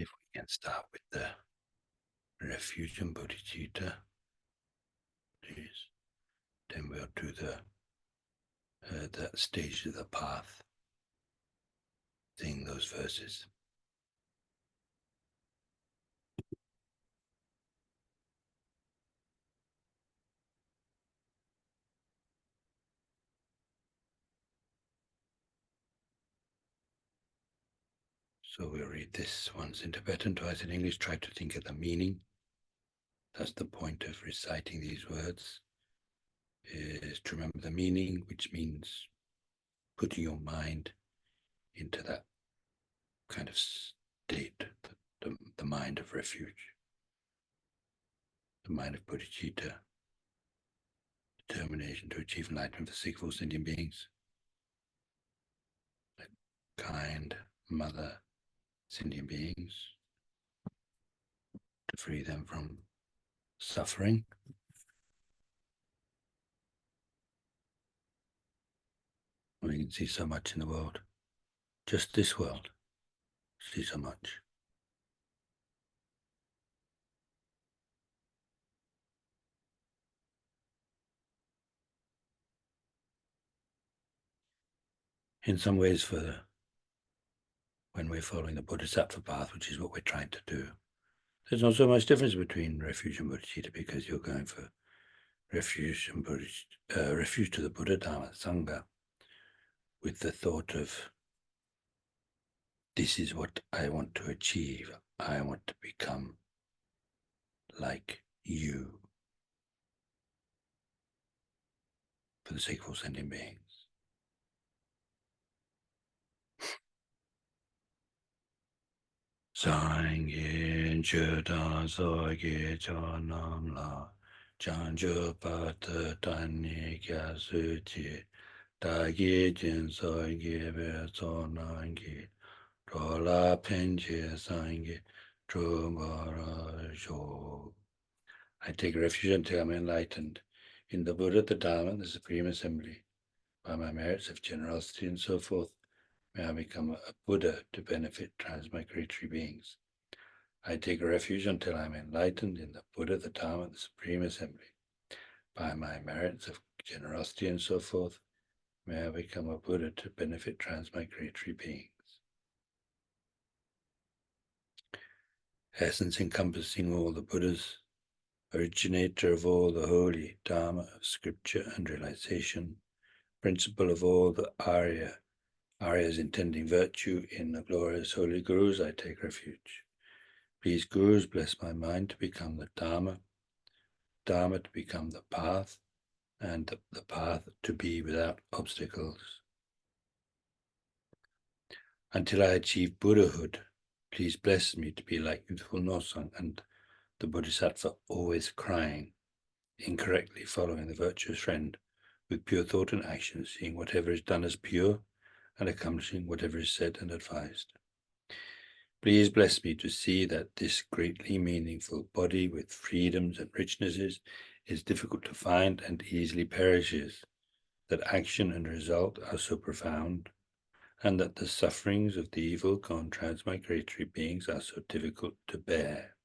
If we can start with the refuge and bodhicitta, please, then we'll do that stage of the path, sing those verses. So we'll read this once in Tibetan, twice in English. Try to think of the meaning. That's the point of reciting these words, is to remember the meaning, which means putting your mind into that kind of state, the mind of refuge, the mind of bodhicitta, determination to achieve enlightenment for six full sentient beings, like kind mother sentient beings, to free them from suffering. We can see so much in the world, just this world, see so much. In some ways, when we're following the Bodhisattva path, which is what we're trying to do, there's not so much difference between refuge and bodhicitta, because you're going for refuge and refuge to the Buddha, Dharma, Sangha, with the thought of, this is what I want to achieve. I want to become like you, for the sake of all sentient beings. Sangye Jyodan Soge Chonam La Chanjo Pata Tani Kya Suchi Dagi Jin Soge Ve Sonangi Rola Penche Sangi Trumara Jo. I take refuge until I'm enlightened in the Buddha, the Dharma, the Supreme Assembly. By my merits of generosity and so forth, may I become a Buddha to benefit transmigratory beings. I take refuge until I am enlightened in the Buddha, the Dharma, the Supreme Assembly. By my merits of generosity and so forth, may I become a Buddha to benefit transmigratory beings. Essence encompassing all the Buddhas, originator of all the holy Dharma of scripture and realization, principle of all the Aryas intending virtue in the glorious holy Gurus, I take refuge. Please, Gurus, bless my mind to become the Dharma, Dharma to become the path, and the path to be without obstacles. Until I achieve Buddhahood, please bless me to be like youthful Nosang and the Bodhisattva, always crying, incorrectly following the virtuous friend, with pure thought and action, seeing whatever is done as pure, and accomplishing whatever is said and advised. Please bless me to see that this greatly meaningful body with freedoms and richnesses is difficult to find and easily perishes, that action and result are so profound, and that the sufferings of the evil gone transmigratory beings are so difficult to bear.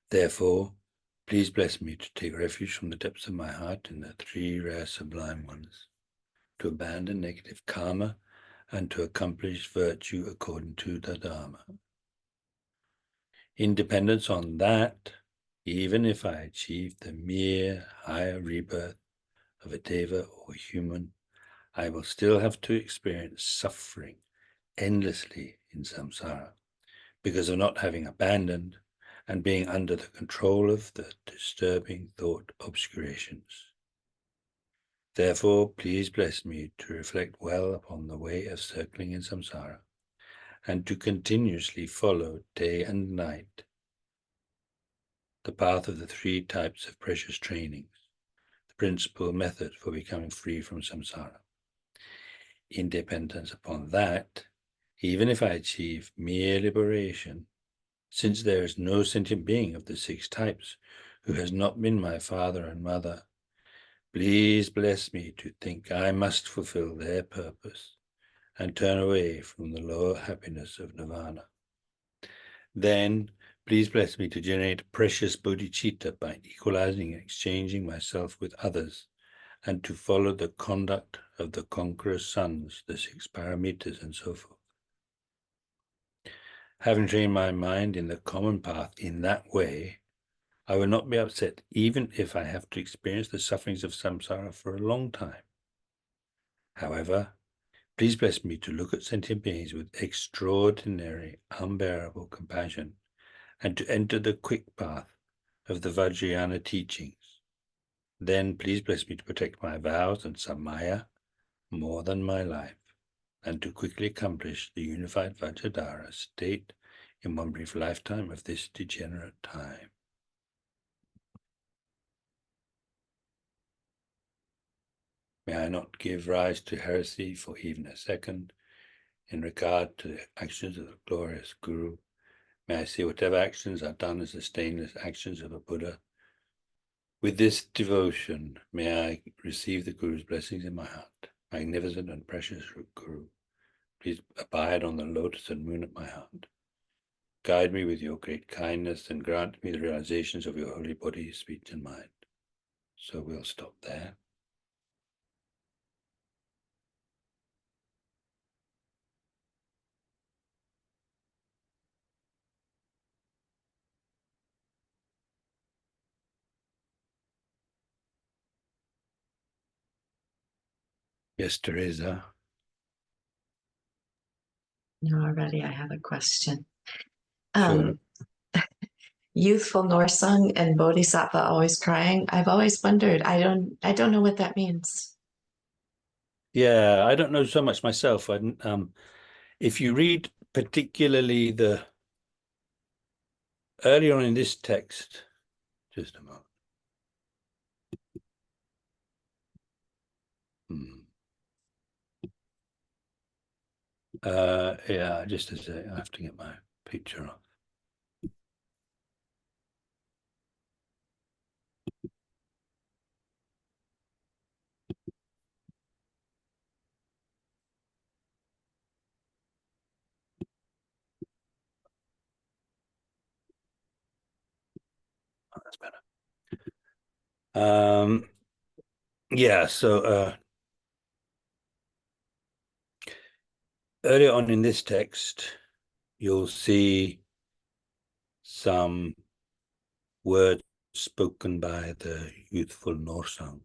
Therefore, please bless me to take refuge from the depths of my heart in the three rare sublime ones, to abandon negative karma, and to accomplish virtue according to the Dharma. In dependence on that, even if I achieve the mere higher rebirth of a deva or human, I will still have to experience suffering endlessly in samsara because of not having abandoned and being under the control of the disturbing thought obscurations. Therefore, please bless me to reflect well upon the way of circling in samsara, and to continuously follow day and night the path of the three types of precious trainings, the principal method for becoming free from samsara. In dependence upon that, even if I achieve mere liberation, since there is no sentient being of the six types who has not been my father and mother, please bless me to think I must fulfill their purpose and turn away from the lower happiness of nirvana. Then, please bless me to generate precious bodhicitta by equalizing and exchanging myself with others, and to follow the conduct of the conqueror's sons, the 6 paramitas, and so forth. Having trained my mind in the common path in that way, I will not be upset even if I have to experience the sufferings of samsara for a long time. However, please bless me to look at sentient beings with extraordinary, unbearable compassion, and to enter the quick path of the Vajrayana teachings. Then please bless me to protect my vows and samaya more than my life, and to quickly accomplish the unified Vajradhara state in one brief lifetime of this degenerate time. May I not give rise to heresy for even a second in regard to the actions of the glorious Guru. May I see whatever actions are done as the stainless actions of a Buddha. With this devotion, may I receive the Guru's blessings in my heart. Magnificent and precious Guru, please abide on the lotus and moon of my heart. Guide me with your great kindness and grant me the realizations of your holy body, speech, and mind. So we'll stop there. Yes, Teresa. No, already I have a question. Sure. Youthful Norsung and Bodhisattva always crying. I've always wondered. I don't know what that means. Yeah, I don't know so much myself. If you read particularly the earlier on in this text, just a moment. Yeah, just a sec. I have to get my picture on. Oh, that's better. Yeah, so earlier on in this text, you'll see some words spoken by the youthful Norsang.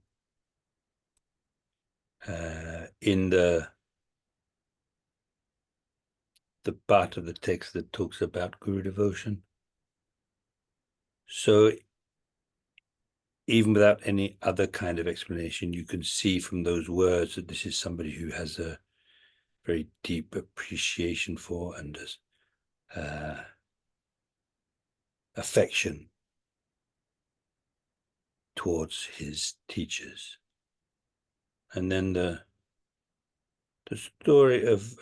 In the part of the text that talks about Guru devotion. So even without any other kind of explanation, you can see from those words that this is somebody who has a very deep appreciation for and affection towards his teachers. And then the story of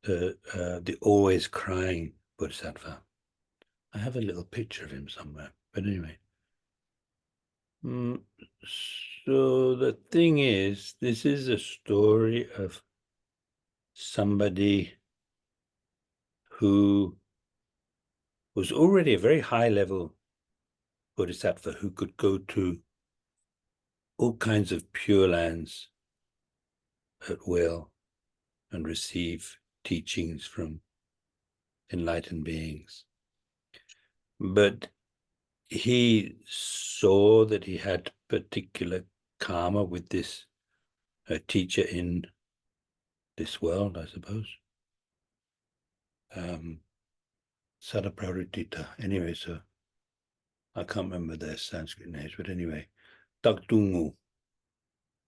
the always crying Bodhisattva. I have a little picture of him somewhere, but anyway. So the thing is, this is a story of somebody who was already a very high level Bodhisattva who could go to all kinds of pure lands at will and receive teachings from enlightened beings. But he saw that he had particular karma with this teacher in this world, I suppose. Sadapraritita. Anyway, so I can't remember their Sanskrit names, but anyway, Taktungu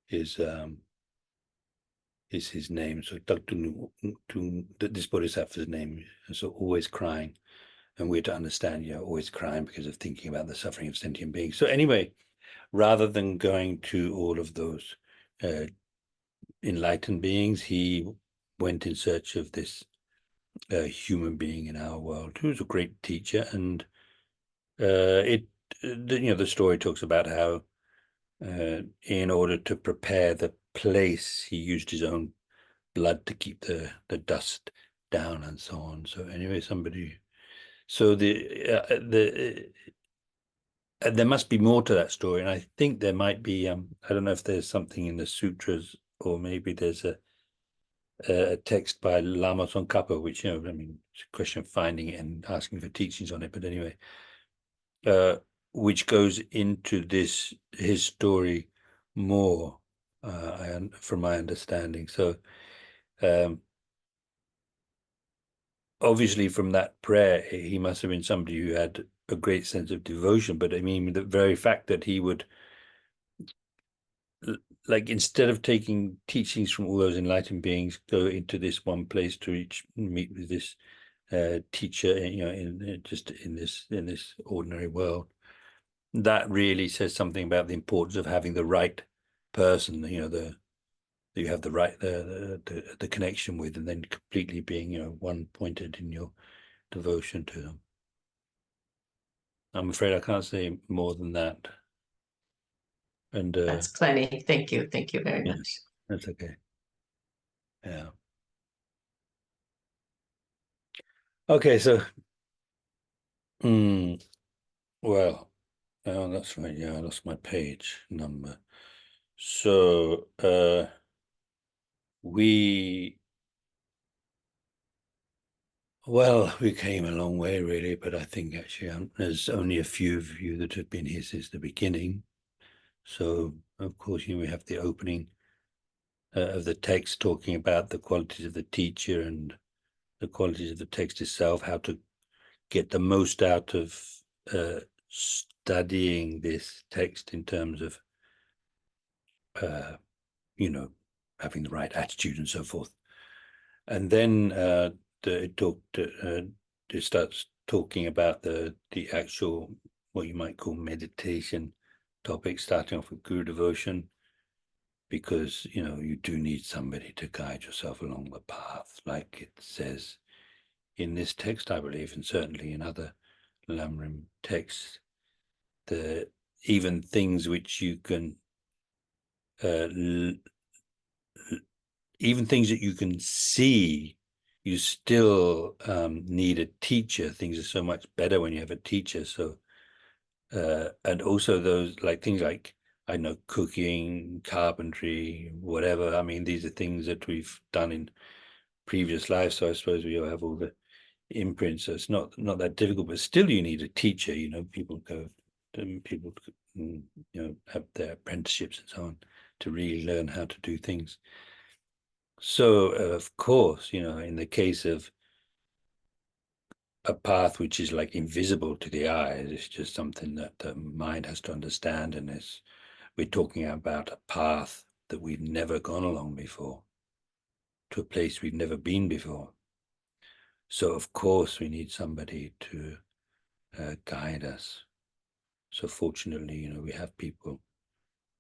is his name. So Taktungu, this Bodhisattva's name, so always crying. And we're to understand, always crying because of thinking about the suffering of sentient beings. So anyway, rather than going to all of those enlightened beings, he went in search of this human being in our world who's a great teacher. And the story talks about how in order to prepare the place, he used his own blood to keep the dust down and so on. So anyway, so there must be more to that story, and I think there might be. I don't know if there's something in the sutras, or maybe there's a text by Lama Tsongkhapa, which, I mean, it's a question of finding it and asking for teachings on it. But anyway, which goes into his story more, from my understanding. So obviously from that prayer, he must have been somebody who had a great sense of devotion. But I mean, the very fact that he would, like, instead of taking teachings from all those enlightened beings, go into this one place to meet with this teacher, just in this ordinary world, that really says something about the importance of having the right person, that you have the right the connection with, and then completely being, one pointed in your devotion to them. I'm afraid I can't say more than that. And That's plenty. Thank you. Thank you very yeah, much. that's okay. Yeah. Okay, so well, oh, that's right. Yeah, I lost my page number. So we came a long way, really, but I think actually there's only a few of you that have been here since the beginning. So of course, we have the opening of the text talking about the qualities of the teacher and the qualities of the text itself, how to get the most out of studying this text in terms of, having the right attitude and so forth. And then it starts talking about the actual, what you might call meditation topic, starting off with Guru devotion, because you do need somebody to guide yourself along the path, like it says in this text, I believe, and certainly in other Lamrim texts. Even things which you can even things that you can see, you still need a teacher. Things are so much better when you have a teacher. So and also those, like, things like, I know, cooking, carpentry, whatever. I mean, these are things that we've done in previous lives, so I suppose we all have all the imprints. So it's not that difficult, but still you need a teacher. People have their apprenticeships and so on to really learn how to do things. So of course, in the case of a path which is like invisible to the eyes, it's just something that the mind has to understand. And we're talking about a path that we've never gone along before, to a place we've never been before. So of course we need somebody to guide us. So fortunately, we have people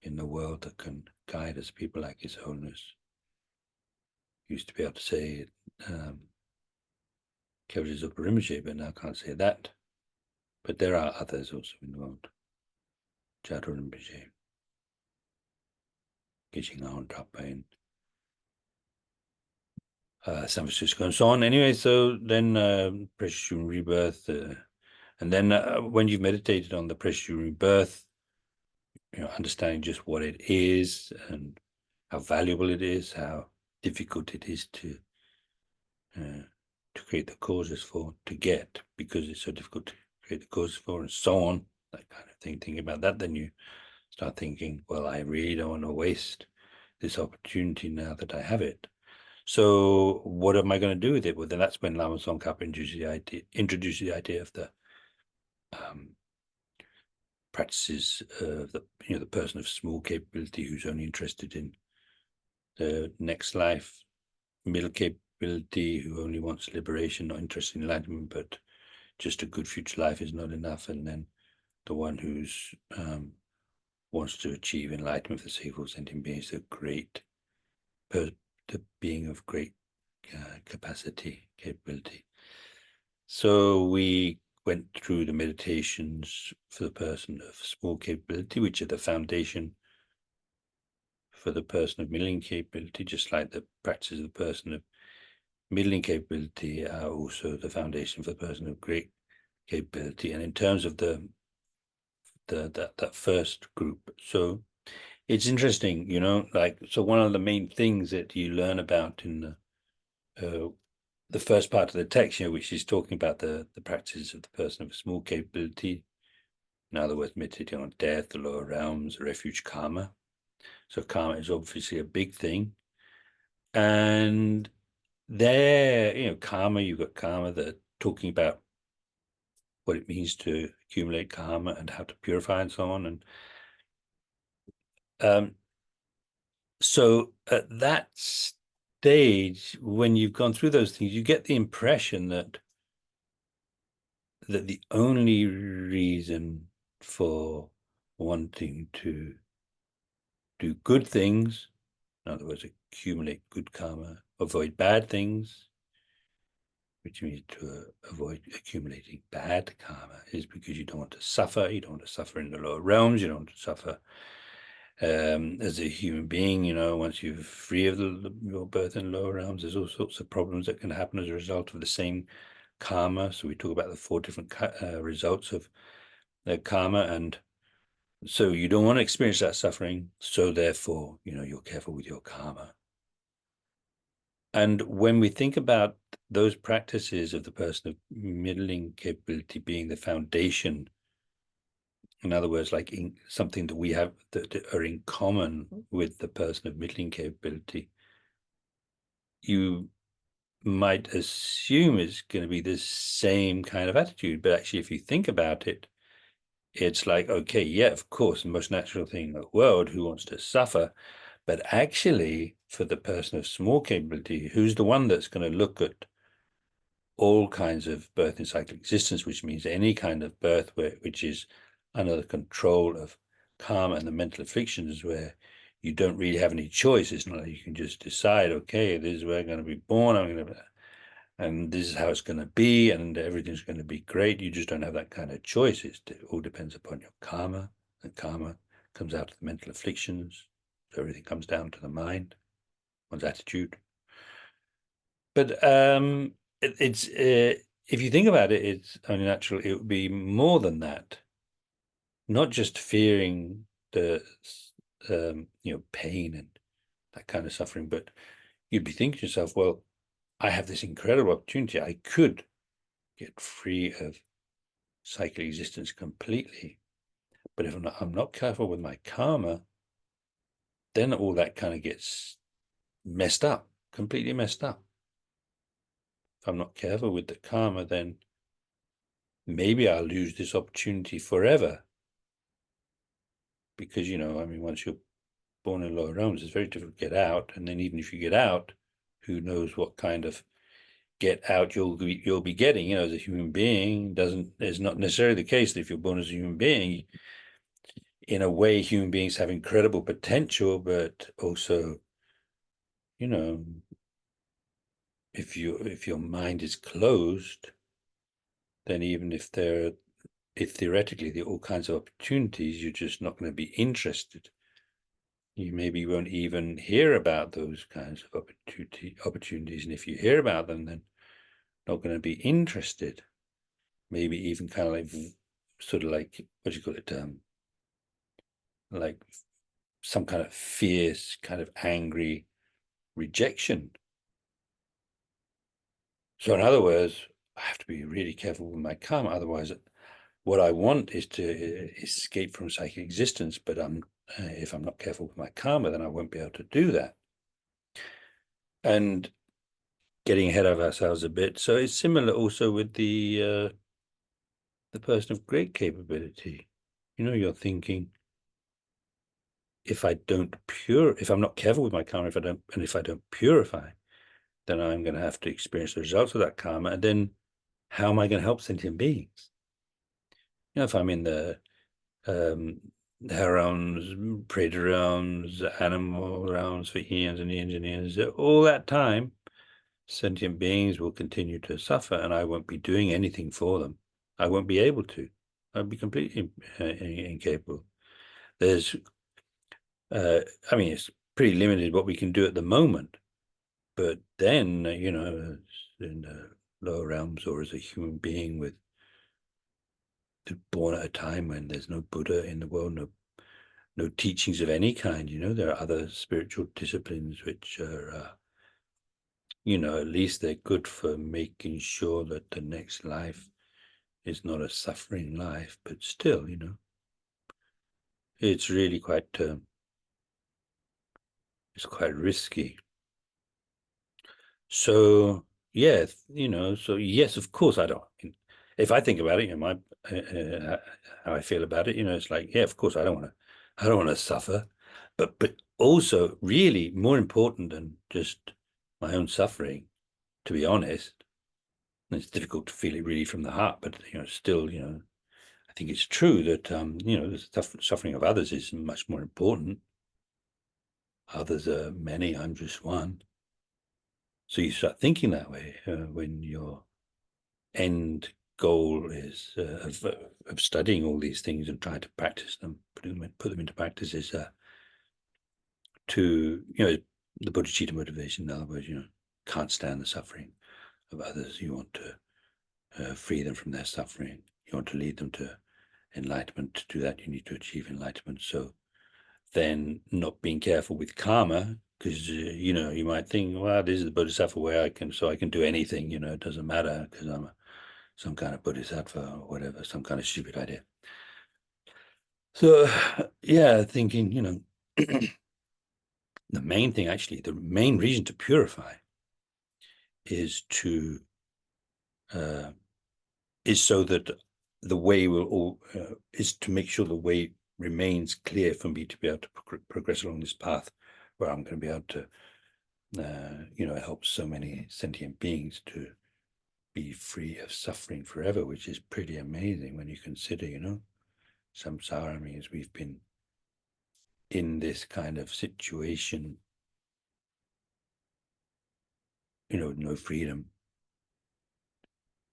in the world that can guide us, people like His Holiness. Used to be able to say Kevras of Rinpoche, but now can't say that. But there are others also in the world. Jado Rinpoche, Gijing Ahon Trapain, San Francisco, and so on. Anyway, so then Precious Human Rebirth, and then when you've meditated on the Precious Human Rebirth, understanding just what it is and how valuable it is, how difficult it is to create the causes for, to get, because it's so difficult to create the causes for, and so on, that kind of thing. Thinking about that, then you start thinking, well, I really don't want to waste this opportunity now that I have it. So what am I going to do with it? Well, then that's when Lama Tsongkhapa introduces the idea of the practices of the person of small capability who's only interested in the next life, middle capability who only wants liberation, not interested in enlightenment, but just a good future life is not enough, and then the one who's wants to achieve enlightenment for the sake of all sentient beings, the being of great capacity, capability. So we went through the meditations for the person of small capability, which are the foundation for the person of middling capability, just like the practices of the person of middling capability are also the foundation for the person of great capability. And in terms of that first group, so it's interesting, like, so one of the main things that you learn about in the first part of the text, which is talking about the practices of the person of a small capability, in other words, meditating on death, the lower realms, refuge, karma. So karma is obviously a big thing. And there, karma, you've got karma that are talking about what it means to accumulate karma and how to purify and so on. And so at that stage, when you've gone through those things, you get the impression that the only reason for wanting to do good things, in other words, accumulate good karma, avoid bad things, which means to avoid accumulating bad karma, is because you don't want to suffer. You don't want to suffer in the lower realms. You don't want to suffer as a human being. Once you're free of your birth in lower realms, there's all sorts of problems that can happen as a result of the same karma. So we talk about the 4 different results of the karma, and so you don't want to experience that suffering. So therefore, you're careful with your karma. And when we think about those practices of the person of middling capability being the foundation, in other words, like something that we have that are in common with the person of middling capability, you might assume it's going to be the same kind of attitude. But actually, if you think about it, it's like, okay, yeah, of course, the most natural thing in the world, who wants to suffer? But actually, for the person of small capability, who's the one that's going to look at all kinds of birth in cyclic existence, which means any kind of birth which is under the control of karma and the mental afflictions, where you don't really have any choice. It's not like you can just decide, okay, this is where I'm going to be born, and this is how it's going to be, and everything's going to be great. You just don't have that kind of choice. It all depends upon your karma, and karma comes out of the mental afflictions. So everything comes down to the mind, one's attitude. But it's if you think about it, it's only natural. It would be more than that. Not just fearing the pain and that kind of suffering, but you'd be thinking to yourself, well, I have this incredible opportunity. I could get free of cyclic existence completely. But if I'm not careful with my karma, then all that kind of gets messed up, completely messed up. If I'm not careful with the karma, then maybe I'll lose this opportunity forever. Because, once you're born in lower realms, it's very difficult to get out. And then even if you get out, who knows what kind of get out you'll be getting, as a human being. It's not necessarily the case that if you're born as a human being, in a way, human beings have incredible potential, but also, if your mind is closed, then even if theoretically there are all kinds of opportunities, you're just not going to be interested. You maybe won't even hear about those kinds of opportunities, and if you hear about them, then not going to be interested. Maybe even kind of like, sort of like, what do you call it? Like some kind of fierce, kind of angry rejection. So in other words, I have to be really careful with my karma. Otherwise, what I want is to escape from psychic existence. But if I'm not careful with my karma, then I won't be able to do that. And getting ahead of ourselves a bit. So it's similar also with the person of great capability. You're thinking, if I'm not careful with my karma, if I don't purify, then I'm going to have to experience the results of that karma. And then how am I going to help sentient beings? If I'm in the hell realms, predator realms, animal realms for eons and eons and eons, all that time, sentient beings will continue to suffer, and I won't be doing anything for them. I won't be able to. I'll be completely incapable. There's, it's pretty limited what we can do at the moment. But then, you know, in the lower realms or as a human being with born at a time when there's no Buddha in the world, no teachings of any kind, you know, there are other spiritual disciplines which are, you know, at least they're good for making sure that the next life is not a suffering life, but still, you know, it's really quite, it's quite risky. So yeah, you know, so yes, of course I don't. If I think about it, you know, my how I feel about it, you know, it's like, yeah, of course I don't want to suffer, but also really more important than just my own suffering, to be honest. And it's difficult to feel it really from the heart, but you know, still, you know, I think it's true that you know, the suffering of others is much more important. Others are many, I'm just one. So you start thinking that way when your end goal is of studying all these things and trying to practice them, put them into practice is to, you know, the bodhicitta motivation. In other words, you know, can't stand the suffering of others. You want to free them from their suffering. You want to lead them to enlightenment. To do that, you need to achieve enlightenment. So then not being careful with karma, because you know, you might think, well, this is the bodhisattva way I can do anything, you know, it doesn't matter because I'm some kind of bodhisattva or whatever, some kind of stupid idea. So yeah, thinking, you know, the main thing, actually, the main reason to purify is to uh, is so that the way will all is to make sure the way remains clear for me to be able to progress along this path where I'm going to be able to you know, help so many sentient beings to be free of suffering forever, which is pretty amazing when you consider, you know, samsara means we've been in this kind of situation, you know, no freedom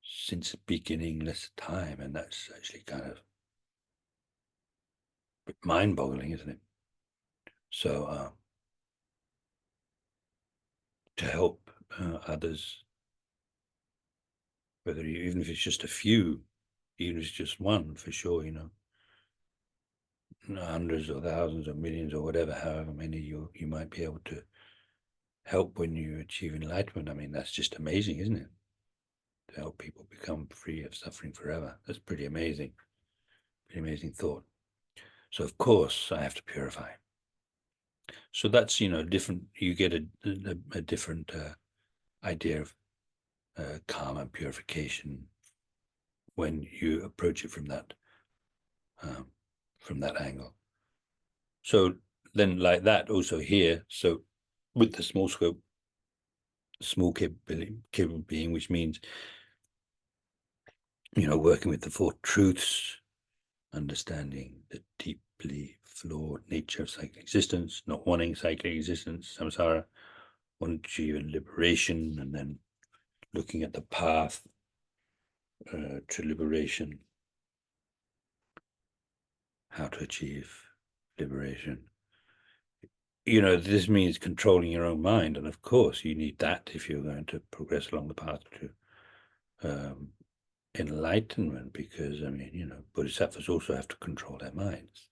since beginningless time. And that's actually kind of mind boggling, isn't it? So to help others, whether you, even if it's just a few, even if it's just one, for sure, you know, hundreds or thousands or millions or whatever, however many you might be able to help when you achieve enlightenment. I mean, that's just amazing, isn't it? To help people become free of suffering forever. That's pretty amazing. Pretty amazing thought. So of course I have to purify. So that's, you know, different. You get a different idea of karma purification when you approach it um, from that angle. So then, like that, also here. So with the small scope, small capable being, which means, you know, working with the Four Truths, understanding the deeply flawed nature of psychic existence, not wanting psychic existence, samsara, wanting to achieve liberation, and then looking at the path to liberation, how to achieve liberation. You know, this means controlling your own mind, and of course, you need that if you're going to progress along the path to enlightenment, because I mean, you know, bodhisattvas also have to control their minds.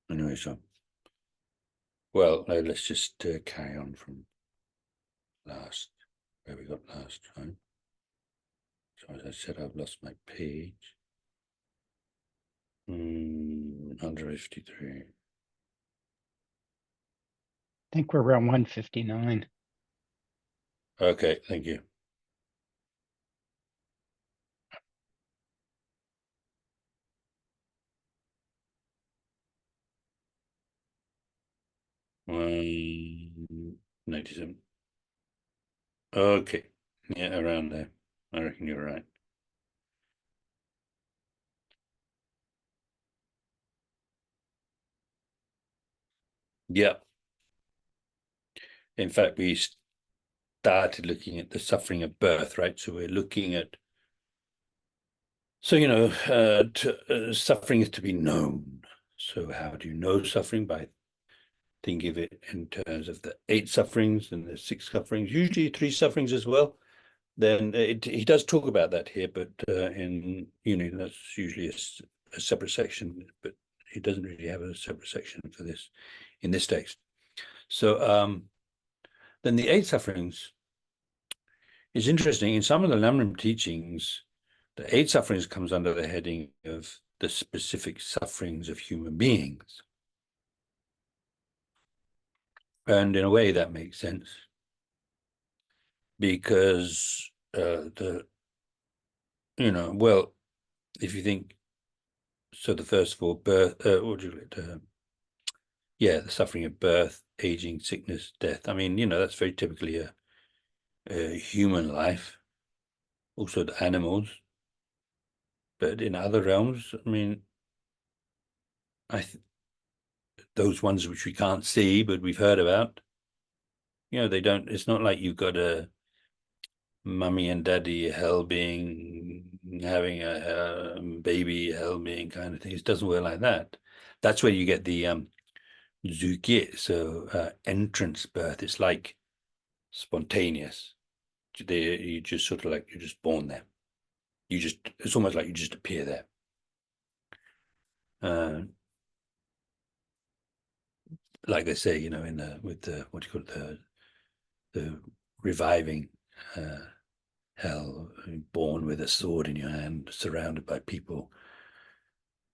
Anyway, so well, let's just carry on from last where we got last time. So as I said, I've lost my page. 153. I think we're around 159. Okay, thank you. Um, 97. Okay, yeah, around there. I reckon you're right. Yeah. In fact, we started looking at the suffering of birth, right? So we're looking at So, suffering is to be known. So how do you know suffering? By thinking of it in terms of the 8 sufferings and the 6 sufferings, usually 3 sufferings as well. Then he does talk about that here, but that's usually a separate section, but he doesn't really have a separate section for this in this text. So then the 8 sufferings is interesting. In some of the Lamrim teachings, the 8 sufferings comes under the heading of the specific sufferings of human beings. And in a way that makes sense, because well, if you think, so the first 4, birth, what do you call it? The suffering of birth, aging, sickness, death. I mean, that's very typically a human life. Also the animals. But in other realms, I mean, those ones which we can't see, but we've heard about, they don't, it's not like you've got a mummy and daddy hell being, having a baby hell being kind of thing. It doesn't work like that. That's where you get the zuki, so entrance birth. It's like spontaneous. You just sort of like, you're just born there. It's almost like you just appear there. Like they say, with the, what do you call it, the reviving hell, born with a sword in your hand, surrounded by people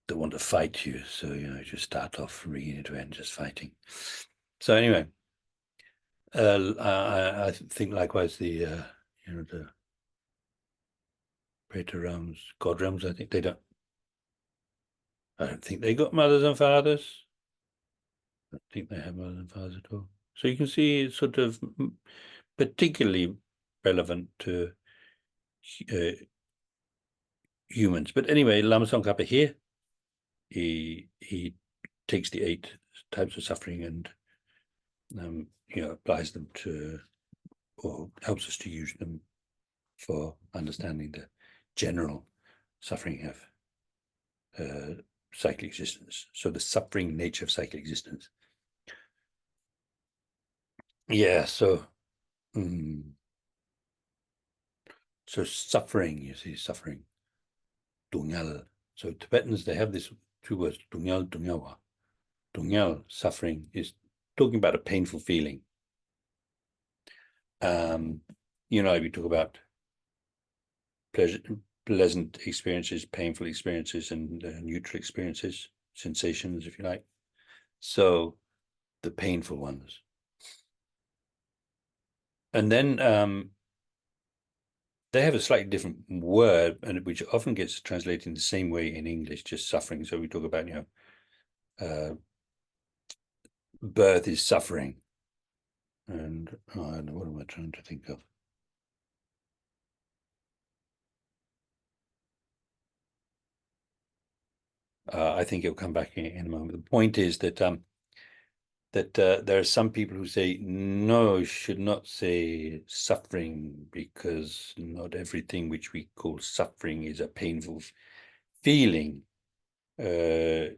that want to fight you. So, you just start off from beginning to end just fighting. So anyway, I think likewise the Preta realms, God realms, I don't think they got mothers and fathers. I don't think they have mothers and fathers at all. So you can see it's sort of particularly relevant to humans. But anyway, Lama Tsongkhapa here, he takes the 8 types of suffering and applies them to, or helps us to use them for understanding the general suffering of cyclic existence. So the suffering nature of cyclic existence. Yeah, so suffering, you see, suffering. Dungyal. So Tibetans, they have this 2 words, dungyal, dungyawa. Dungyal, suffering, is talking about a painful feeling. We talk about pleasant experiences, painful experiences, and neutral experiences, sensations, if you like. So the painful ones. And then they have a slightly different word, and which often gets translated in the same way in English, just suffering. So we talk about, birth is suffering. And what am I trying to think of? I think it'll come back in a moment. The point is that there are some people who say, no, should not say suffering, because not everything which we call suffering is a painful feeling. So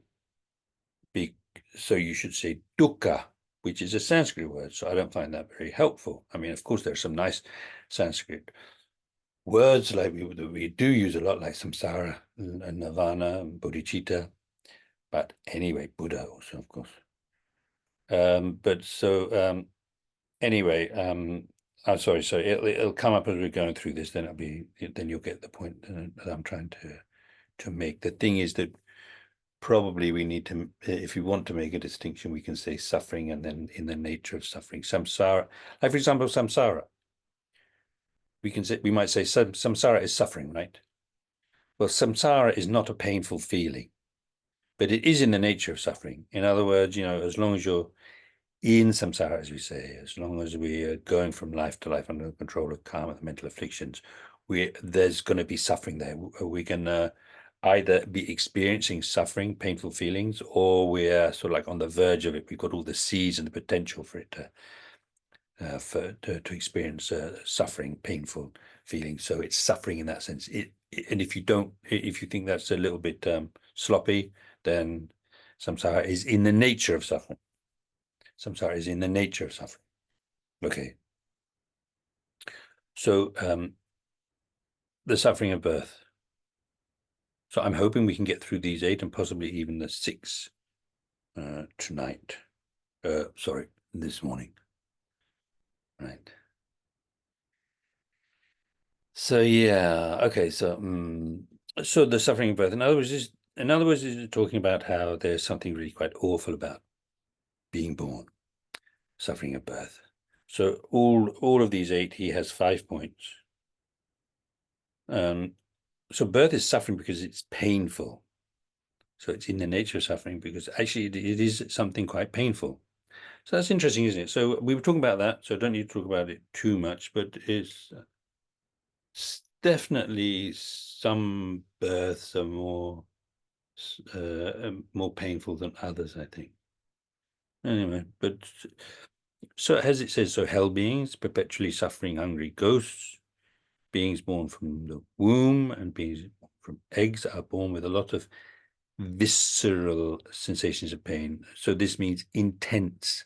you should say dukkha, which is a Sanskrit word. So I don't find that very helpful. I mean, of course, there are some nice Sanskrit words like we do use a lot, like samsara and nirvana and bodhicitta. But anyway, Buddha also, of course. Anyway, I'm sorry. So it'll come up as we're going through this. Then you'll get the point that I'm trying to make. The thing is that probably we need to, if we want to make a distinction, we can say suffering and then in the nature of suffering. Samsara, like for example, samsara. We might say samsara is suffering, right? Well, samsara is not a painful feeling, but it is in the nature of suffering. In other words, as long as you're in samsara, as we say, as long as we are going from life to life under the control of karma, the mental afflictions, there's going to be suffering there. We can either be experiencing suffering, painful feelings, or we're sort of like on the verge of it. We've got all the seeds and the potential for it to experience suffering, painful feelings. So it's suffering in that sense. and if you think that's a little bit sloppy, then samsara is in the nature of suffering. Samsara is in the nature of suffering. Okay. So the suffering of birth. So I'm hoping we can get through these 8 and possibly even the 6 tonight. Sorry, this morning. Right. So yeah, okay. So so the suffering of birth. In other words, is talking about how there's something really quite awful about being born, suffering of birth. So all of these 8, he has 5 points. So birth is suffering because it's painful. So it's in the nature of suffering because actually it is something quite painful. So that's interesting, isn't it? So we were talking about that, so I don't need to talk about it too much, but it's definitely some births are more painful than others, I think. Anyway, but so as it says, so hell beings, perpetually suffering, hungry ghosts, beings born from the womb and beings from eggs are born with a lot of visceral sensations of pain. So this means intense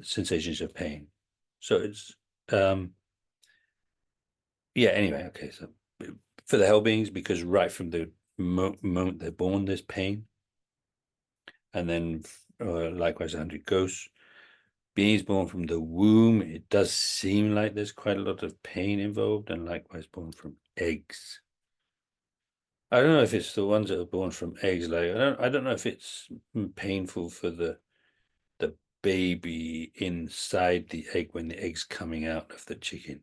sensations of pain. So it's yeah, anyway, okay. So for the hell beings, because right from the moment they're born, there's pain. And then likewise 100 ghosts. Beings born from the womb, it does seem like there's quite a lot of pain involved, and likewise born from eggs. I don't know if it's the ones that are born from eggs. Like I don't know if it's painful for the baby inside the egg when the egg's coming out of the chicken.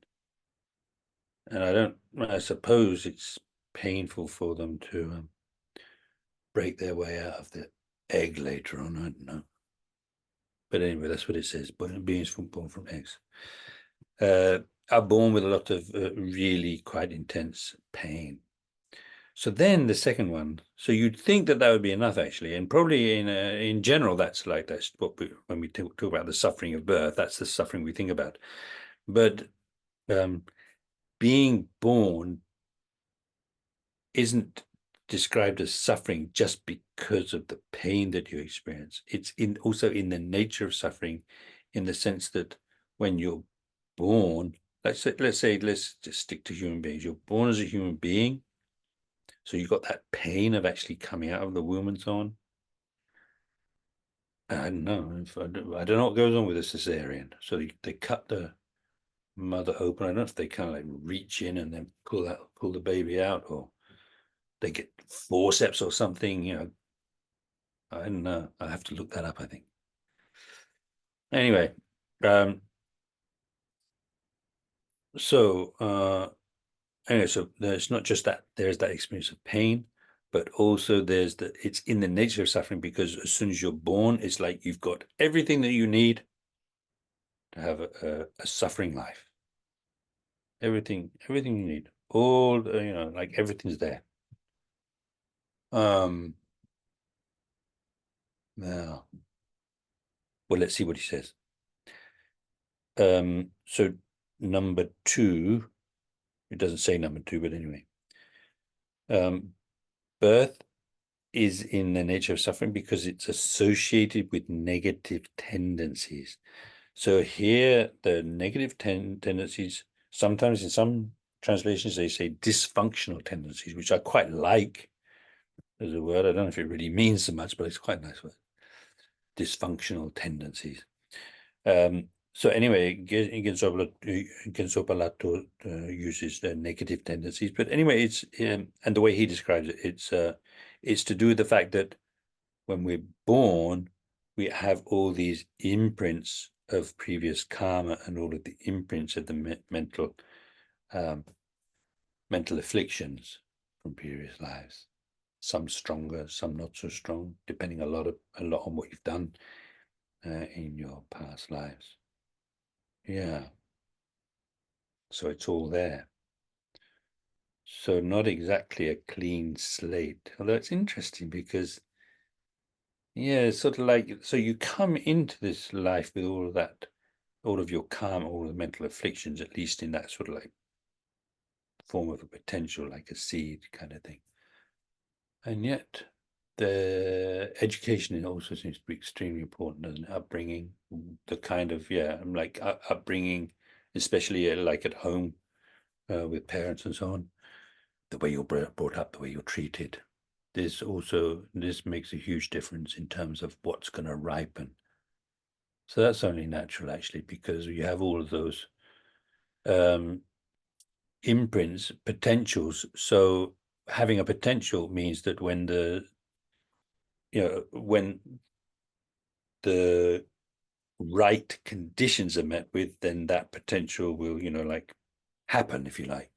And I suppose it's painful for them to break their way out of the egg later on. I don't know. But anyway, that's what it says. Beings born from eggs are born with a lot of really quite intense pain. So then the second one. So you'd think that would be enough, actually, and probably in general, that's what when we talk about the suffering of birth, that's the suffering we think about. But being born isn't described as suffering just because of the pain that you experience. It's also in the nature of suffering, in the sense that when you're born, let's just stick to human beings. You're born as a human being, so you've got that pain of actually coming out of the womb and so on. I don't know. I don't know what goes on with a cesarean. So they cut the mother open. I don't know if they kind of like reach in and then pull the baby out, or they get forceps or something. I don't know. I'll have to look that up, I think. Anyway, so there's not just that, there's that experience of pain, but also it's in the nature of suffering, because as soon as you're born, it's like you've got everything that you need to have a suffering life. Everything you need. All like everything's there. Now, well, let's see what he says. So number 2, it doesn't say number 2, but anyway. Birth is in the nature of suffering because it's associated with negative tendencies. So here, the negative tendencies, sometimes in some translations, they say dysfunctional tendencies, which I quite like as a word. I don't know if it really means so much, but it's quite a nice word. Dysfunctional tendencies. So anyway, Gensopalato uses the negative tendencies, but anyway, it's and the way he describes it, it's to do with the fact that when we're born, we have all these imprints of previous karma and all of the imprints of the mental afflictions from previous lives. Some stronger, some not so strong, depending a lot on what you've done in your past lives. Yeah. So it's all there. So not exactly a clean slate, although it's interesting because, yeah, it's sort of like, so you come into this life with all of that, all of your karma, all of the mental afflictions, at least in that sort of like form of a potential, like a seed kind of thing. And yet the education also seems to be extremely important, doesn't it? Upbringing, the kind of, like upbringing, especially like at home with parents and so on, the way you're brought up, the way you're treated. This makes a huge difference in terms of what's going to ripen. So that's only natural, actually, because you have all of those imprints, potentials. So having a potential means that when the right conditions are met with, then that potential will, like happen, if you like.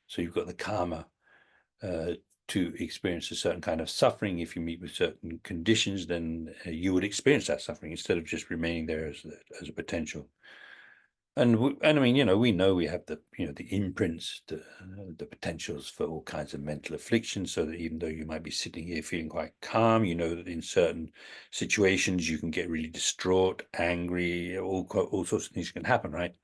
So you've got the karma to experience a certain kind of suffering. If you meet with certain conditions, then you would experience that suffering instead of just remaining there as a potential. And I mean, we know we have the imprints, the potentials for all kinds of mental afflictions, so that even though you might be sitting here feeling quite calm, you know that in certain situations you can get really distraught, angry, all sorts of things can happen, right?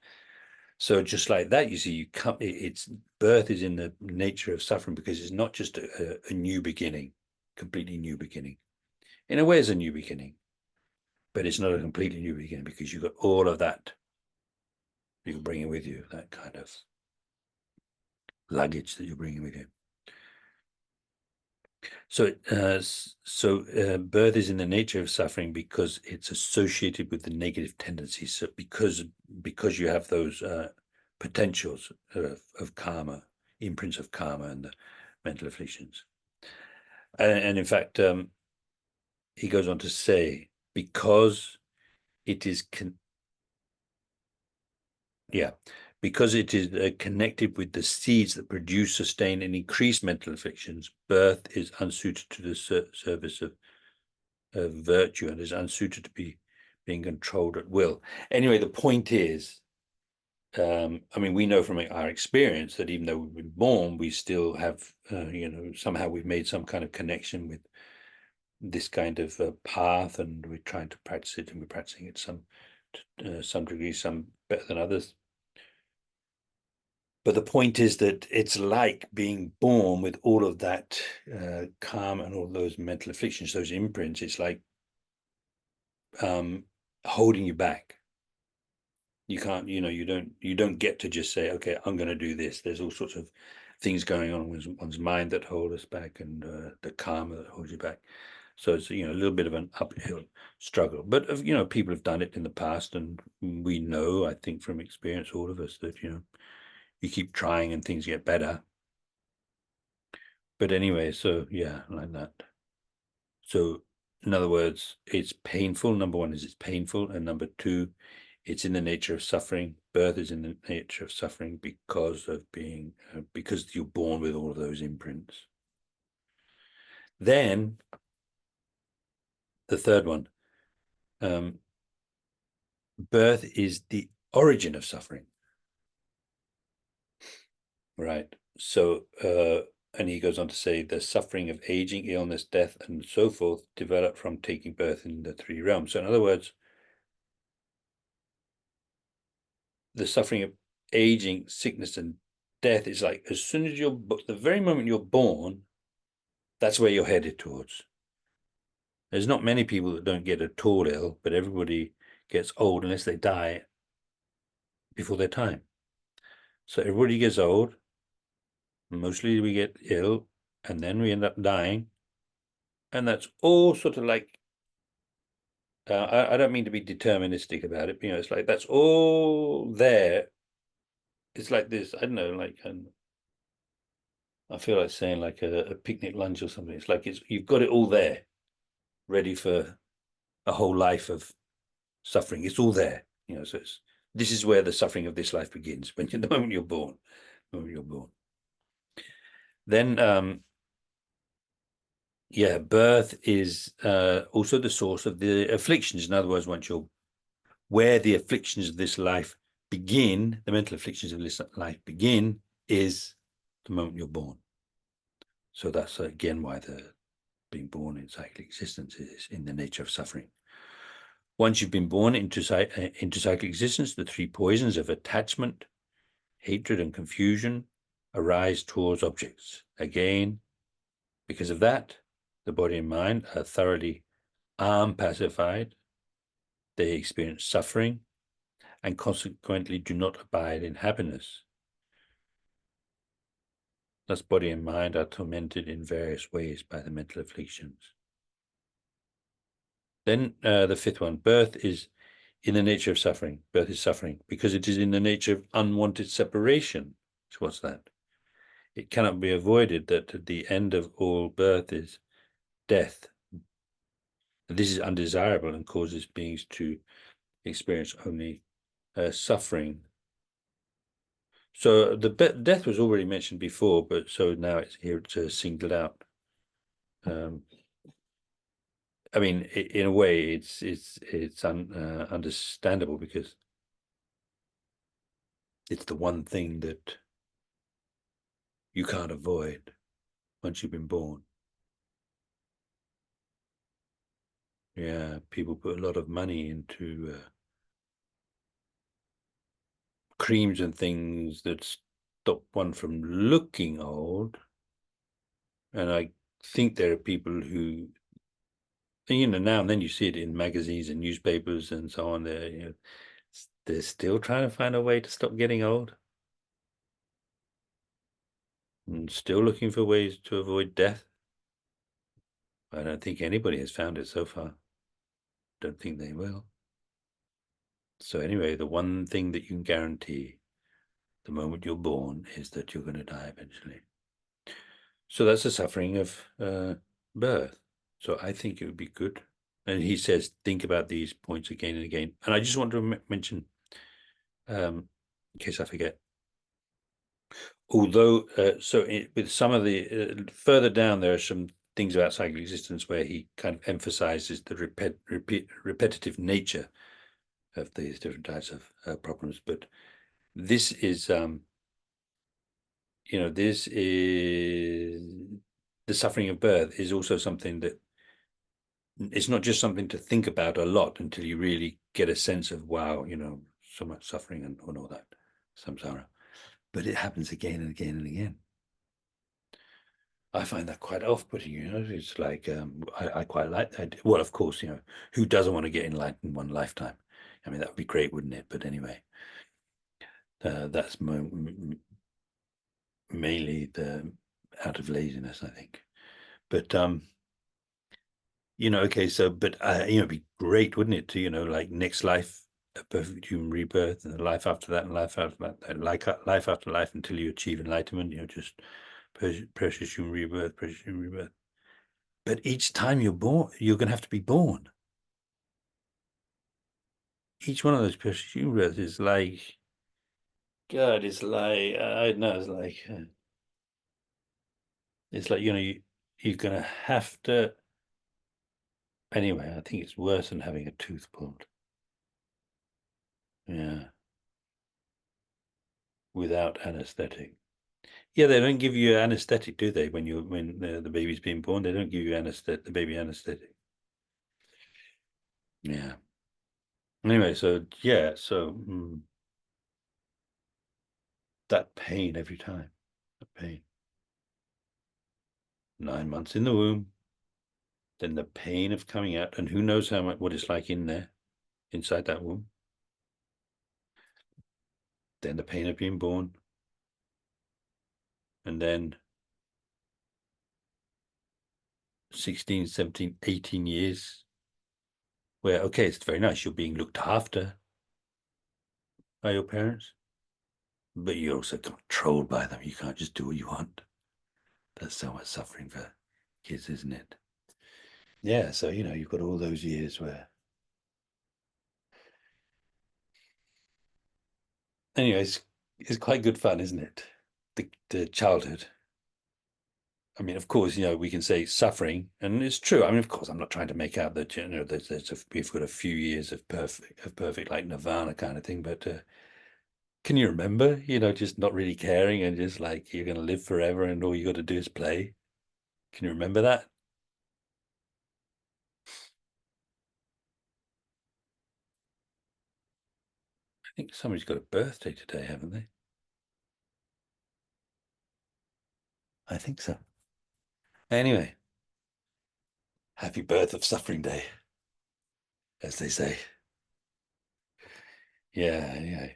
So just like that, you see, it's birth is in the nature of suffering, because it's not just a new beginning, completely new beginning. In a way, it's a new beginning, but it's not a completely new beginning, because you've got all of that you can bring it with you, that kind of luggage that you're bringing with you. So, birth is in the nature of suffering because it's associated with the negative tendencies. So, because you have those potentials of karma, imprints of karma, and the mental afflictions. And in fact, he goes on to say, because it is because it is connected with the seeds that produce, sustain, and increase mental afflictions, birth is unsuited to the service of virtue, and is unsuited to being controlled at will. Anyway, the point is, I mean, we know from our experience that even though we've been born, we still have, somehow we've made some kind of connection with this kind of path, and we're trying to practice it, and we're practicing it some degree, some better than others. But the point is that it's like being born with all of that karma and all those mental afflictions, those imprints. It's like holding you back. You can't, you don't get to just say, okay, I'm going to do this. There's all sorts of things going on in one's mind that hold us back, and the karma that holds you back. So it's, a little bit of an uphill struggle. But, people have done it in the past, and we know, I think from experience, all of us, that, you keep trying and things get better. But anyway, so yeah, like that. So in other words, it's painful. Number one is it's painful. And number two, it's in the nature of suffering. Birth is in the nature of suffering because you're born with all of those imprints. Then the third one, birth is the origin of suffering. Right. So, and he goes on to say the suffering of aging, illness, death, and so forth develop from taking birth in the three realms. So in other words, the suffering of aging, sickness, and death is like, as soon as the very moment you're born, that's where you're headed towards. There's not many people that don't get at all ill, but everybody gets old unless they die before their time. So everybody gets old. Mostly we get ill, and then we end up dying. And that's all sort of like, I don't mean to be deterministic about it, it's like that's all there. It's like this, I don't know, like I feel like saying like a picnic lunch or something. It's like you've got it all there, ready for a whole life of suffering. It's all there, so this is where the suffering of this life begins, when the moment you're born. Then birth is also the source of the afflictions. In other words, where the afflictions of this life begin, the mental afflictions of this life begin, is the moment you're born. So that's again why the being born in cyclic existence is in the nature of suffering. Once you've been born into cyclic existence, the three poisons of attachment, hatred, and confusion arise towards objects. Again, because of that, the body and mind are thoroughly unpacified. They experience suffering and consequently do not abide in happiness. Thus, body and mind are tormented in various ways by the mental afflictions. Then the fifth one, birth is in the nature of suffering. Birth is suffering because it is in the nature of unwanted separation. So what's that? It cannot be avoided that the end of all birth is death. This is undesirable and causes beings to experience only suffering. So the death was already mentioned before, but so now it's here it's singled out. I mean, in a way, it's understandable because it's the one thing that you can't avoid once you've been born. Yeah, people put a lot of money into creams and things that stop one from looking old. And I think there are people who, now and then you see it in magazines and newspapers and so on. They're still trying to find a way to stop getting old and still looking for ways to avoid death. I don't think anybody has found it so far. Don't think they will. So anyway, the one thing that you can guarantee the moment you're born is that you're going to die eventually. So that's the suffering of birth. So I think it would be good. And he says, think about these points again and again. And I just want to mention, in case I forget, although, with some of the, further down, there are some things about psychic existence where he kind of emphasizes the repetitive nature of these different types of problems. But this is, this is the suffering of birth is also something that it's not just something to think about a lot until you really get a sense of, wow, so much suffering and all that, samsara. But it happens again and again and again. I find that quite off-putting, It's like, I quite like that. Well, of course, who doesn't want to get enlightened in one lifetime? I mean, that would be great, wouldn't it? But anyway, that's mainly out of laziness, I think. But okay, so but it'd be great, wouldn't it, to like next life, a perfect human rebirth, and a life after that, and life after that, like life after life until you achieve enlightenment. Just precious human rebirth, precious human rebirth. But each time you're born, you're going to have to be born. Each one of those precious human rebirths is like, God, it's like, I don't know, it's like you're going to have to. Anyway, I think it's worse than having a tooth pulled. Yeah. Without anesthetic. Yeah, they don't give you anesthetic, do they? When the baby's being born, they don't give you the baby anesthetic. Yeah. Anyway, so yeah, that pain every time, that pain. 9 months in the womb, then the pain of coming out, and who knows what it's like in there, inside that womb. Then the pain of being born, and then 16, 17, 18 years where, okay, it's very nice, you're being looked after by your parents, but you're also controlled by them. You can't just do what you want. That's so much suffering for kids, isn't it? Yeah, so you've got all those years where, anyways, it's quite good fun, isn't it? The childhood. I mean, of course, we can say suffering, and it's true. I mean, of course, I'm not trying to make out that we've got a few years of perfect like nirvana kind of thing. But can you remember, just not really caring and just like you're going to live forever, and all you got to do is play? Can you remember that? I think somebody's got a birthday today, haven't they? I think so. Anyway, happy birth of suffering day, as they say. Yeah.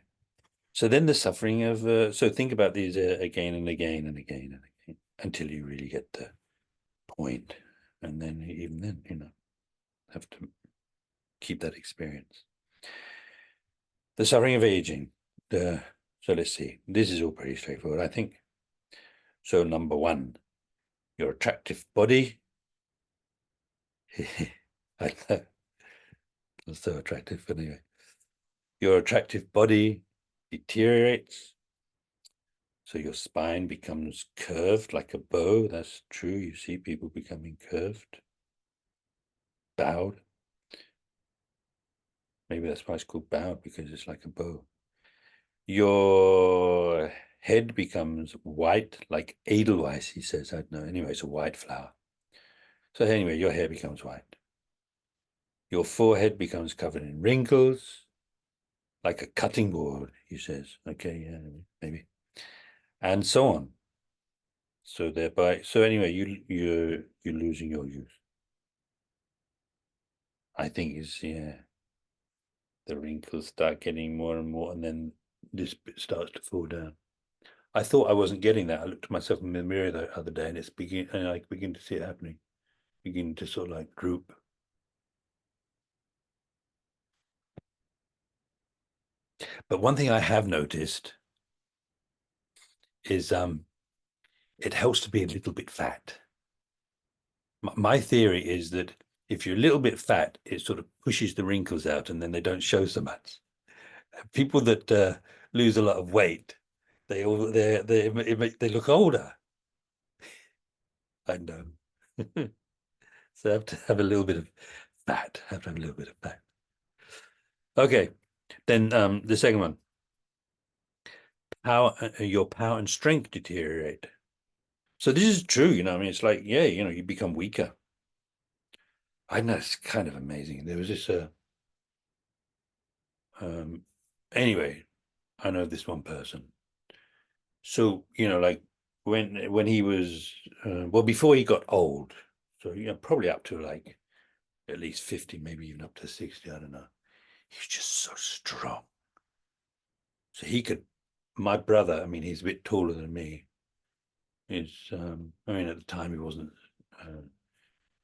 So then the suffering of, so think about these again and again and again and again until you really get the point. And then even then, have to keep that experience. The suffering of aging. So let's see. This is all pretty straightforward, I think. So number one, your attractive body. I know. It's so attractive, but anyway. Your attractive body deteriorates. So your spine becomes curved like a bow. That's true. You see people becoming curved, bowed. Maybe that's why it's called bowed, because it's like a bow. Your head becomes white, like Edelweiss, he says. I don't know. Anyway, it's a white flower. So anyway, your hair becomes white. Your forehead becomes covered in wrinkles, like a cutting board, he says. Okay, yeah, maybe. And so on. So thereby, so anyway, you're losing your youth. I think is, yeah, the wrinkles start getting more and more, and then this bit starts to fall down. I thought I wasn't getting that. I looked at myself in the mirror the other day, and I begin to see it happening, beginning to sort of like droop. But one thing I have noticed is it helps to be a little bit fat. My theory is that if you're a little bit fat, it sort of pushes the wrinkles out, and then they don't show so much. People that lose a lot of weight, they look older. I know. So I have to have a little bit of fat. Have to have a little bit of fat. Okay, then the second one. Your power and strength deteriorate. So this is true, I mean, it's like, yeah, you become weaker. I know, it's kind of amazing. There was this anyway, I know this one person. So, like when he was well, before he got old, so probably up to like at least 50, maybe even up to 60, I don't know. He's just so strong. So my brother, I mean, he's a bit taller than me. I mean, at the time he wasn't,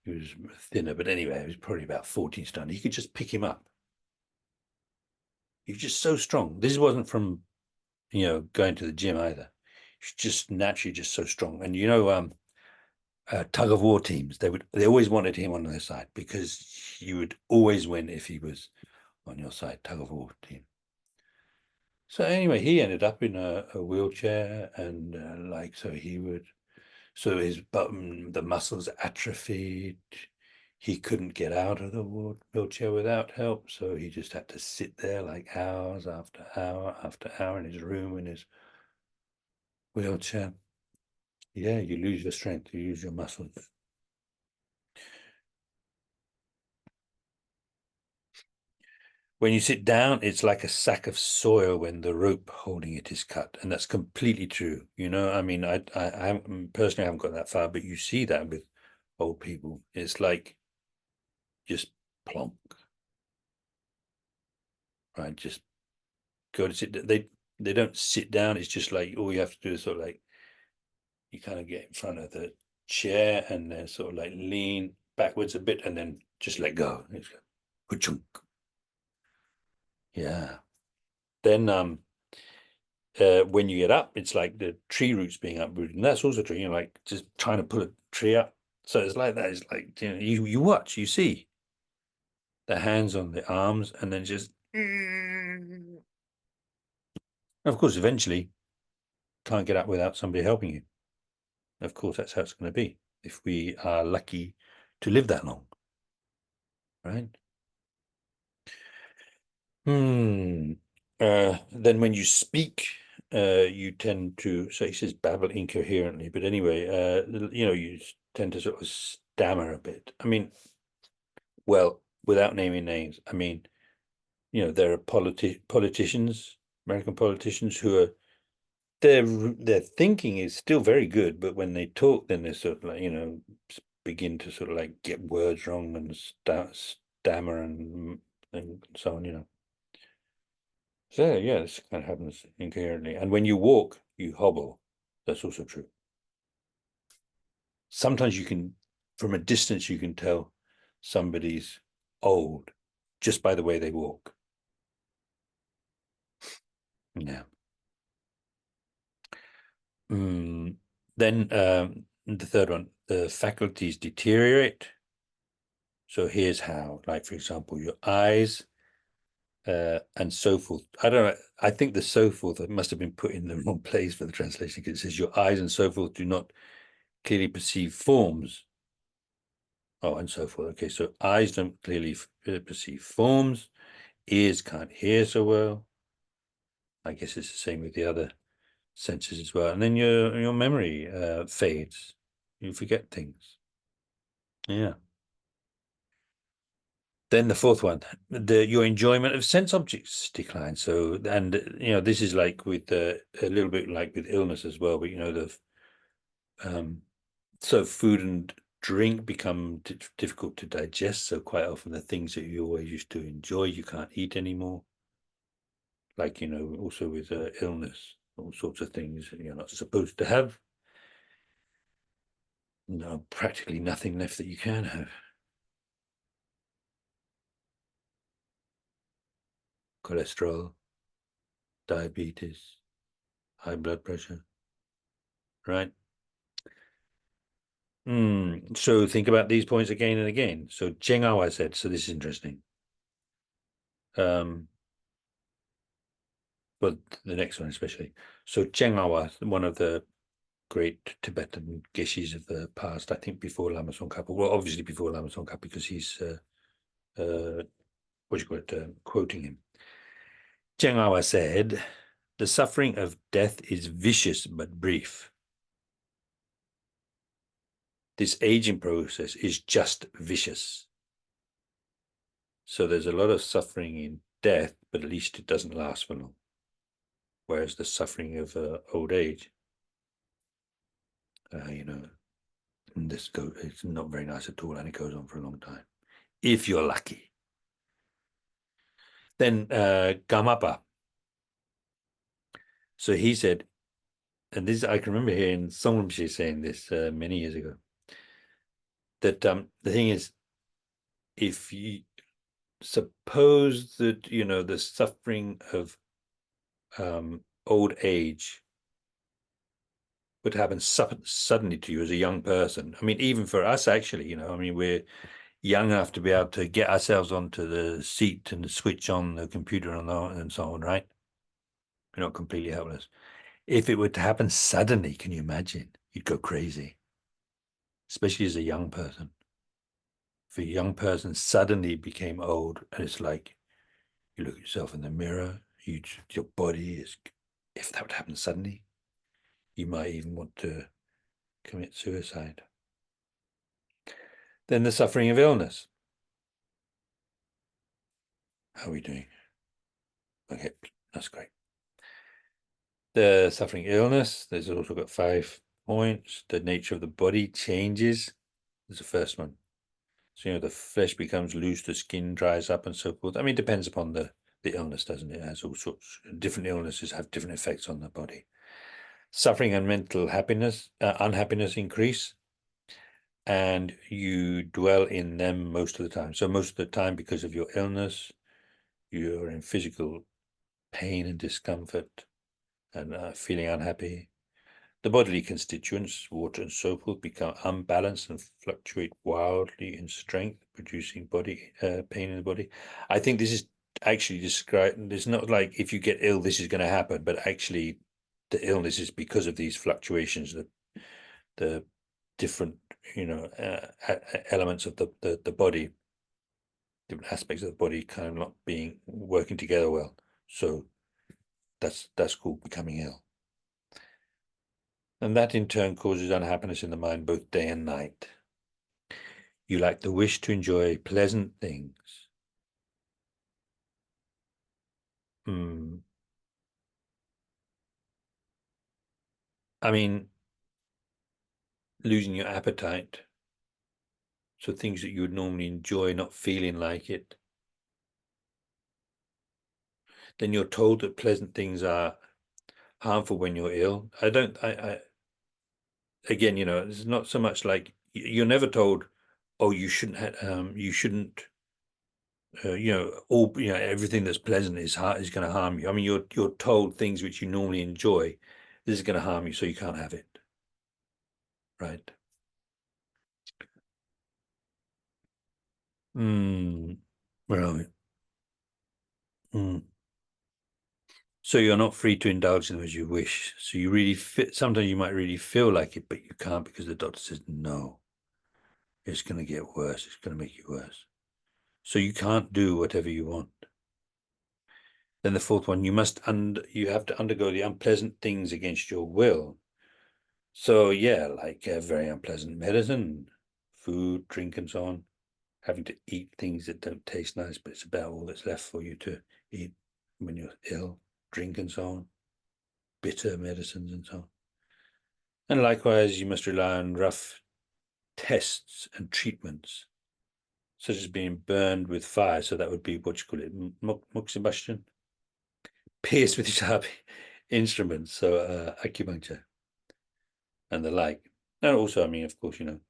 he was thinner, but anyway, he was probably about 14 stone. He could just pick him up. He was just so strong. This wasn't from, going to the gym either. He's just naturally just so strong. And tug of war teams, they always wanted him on their side because you would always win if he was on your side, tug of war team. So anyway, he ended up in a wheelchair, and so his the muscles atrophied. He couldn't get out of the wheelchair without help, so he just had to sit there like hours after hour after hour in his room in his wheelchair. Yeah, you lose your strength, you lose your muscles. When you sit down, it's like a sack of soil when the rope holding it is cut, and that's completely true. I mean, I personally haven't got that far, but you see that with old people. It's like just plonk, right? Just go to sit. They don't sit down. It's just like all you have to do is sort of like you kind of get in front of the chair and then sort of like lean backwards a bit and then just let go. It's chunk. Yeah. Then when you get up, it's like the tree roots being uprooted, and that's also true. Like just trying to pull a tree up. So it's like that. It's like you watch, you see the hands on the arms, and then just. Of course, eventually, can't get up without somebody helping you. Of course, that's how it's going to be if we are lucky to live that long, right? Then when you speak, you tend to, so he says babble incoherently, but anyway, you tend to sort of stammer a bit. I mean, well, without naming names, I mean, there are politicians, American politicians who are their thinking is still very good, but when they talk, then they sort of like, begin to sort of like get words wrong and stammer and so on. So yeah, this kind of happens incoherently. And when you walk, you hobble. That's also true. Sometimes you can, from a distance, you can tell somebody's old just by the way they walk. Yeah. Then the third one, the faculties deteriorate. So here's how, like, for example, your eyes and so forth. I don't know. I think the so forth must have been put in the wrong place for the translation, because it says your eyes and so forth do not clearly perceive forms. Oh, and so forth. Okay, so eyes don't clearly perceive forms. Ears can't hear so well. I guess it's the same with the other senses as well. And then your memory fades. You forget things. Yeah. Then the fourth one, your enjoyment of sense objects declines. So, and this is like with a little bit like with illness as well. But so food and drink become difficult to digest. So quite often the things that you always used to enjoy, you can't eat anymore. Like also with illness, all sorts of things you're not supposed to have. No, practically nothing left that you can have. Cholesterol, diabetes, high blood pressure, right? So think about these points again and again. So Cheng Awa said, so this is interesting. But the next one especially. So Cheng Awa, one of the great Tibetan geshis of the past, I think before Lama Tsongkhapa. Well, obviously before Lama Tsongkhapa, because he's quoting him. Cheng Awa said, the suffering of death is vicious but brief. This aging process is just vicious. So there's a lot of suffering in death, but at least it doesn't last for long. Whereas the suffering of old age, it's not very nice at all, and it goes on for a long time, if you're lucky. Then Gamapa. So he said, and this I can remember hearing Songrimshi saying this many years ago, that the thing is, if you suppose that the suffering of old age would happen suddenly to you as a young person. I mean, even for us, actually, we're young enough to be able to get ourselves onto the seat and switch on the computer and so on, right? We're not completely helpless. If it were to happen suddenly, can you imagine? You'd go crazy, especially as a young person. If a young person suddenly became old, and it's like you look at yourself in the mirror, your body is, if that would happen suddenly, you might even want to commit suicide. Then the suffering of illness. How are we doing? Okay, that's great. The suffering illness, there's also got 5 points. The nature of the body changes. There's the first one. So, the flesh becomes loose, the skin dries up and so forth. I mean, it depends upon the illness, doesn't it? It has all sorts. Different illnesses have different effects on the body. Suffering and mental unhappiness increase, and you dwell in them most of the time. So most of the time, because of your illness, you're in physical pain and discomfort and feeling unhappy. The bodily constituents, water and so forth, become unbalanced and fluctuate wildly in strength, producing body pain in the body. I think this is actually described. It's not like if you get ill, this is going to happen, but actually, the illness is because of these fluctuations, the different elements of the body, different aspects of the body, kind of not working together well. So that's called becoming ill. And that in turn causes unhappiness in the mind both day and night. You lack the wish to enjoy pleasant things. I mean, losing your appetite, so things that you would normally enjoy not feeling like it. Then you're told that pleasant things are harmful when you're ill. Again, you know, it's not so much like you're never told, oh, you shouldn't you know, everything that's pleasant is going to harm you. I mean, you're told things which you normally enjoy, this is going to harm you, so you can't have it, right? Where are we? So you're not free to indulge them as you wish. So you really sometimes you might really feel like it, but you can't because the doctor says, no, it's going to get worse. It's going to make you worse. So you can't do whatever you want. Then the fourth one, you have to undergo the unpleasant things against your will. So yeah, like very unpleasant medicine, food, drink, and so on. Having to eat things that don't taste nice, but it's about all that's left for you to eat when you're ill, drink, and so on. Bitter medicines and so on. And likewise, you must rely on rough tests and treatments, such as being burned with fire. So that would be what you call it, moxibustion, pierced with sharp instruments, so acupuncture and the like. And also, I mean, of course, you know,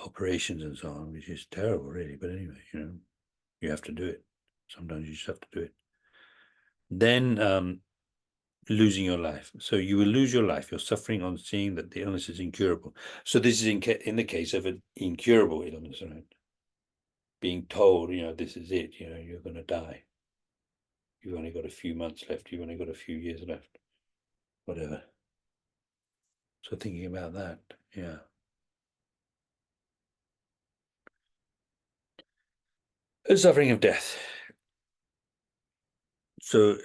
operations and so on, which is terrible, really. But anyway, you know, you have to do it. Sometimes you just have to do it. Then losing your life. So you will lose your life. You're suffering on seeing that the illness is incurable. So this is in the case of an incurable illness, right? Being told, you know, this is it, you know, you're going to die. You've only got a few months left. You've only got a few years left, whatever. So thinking about that, yeah. The suffering of death. So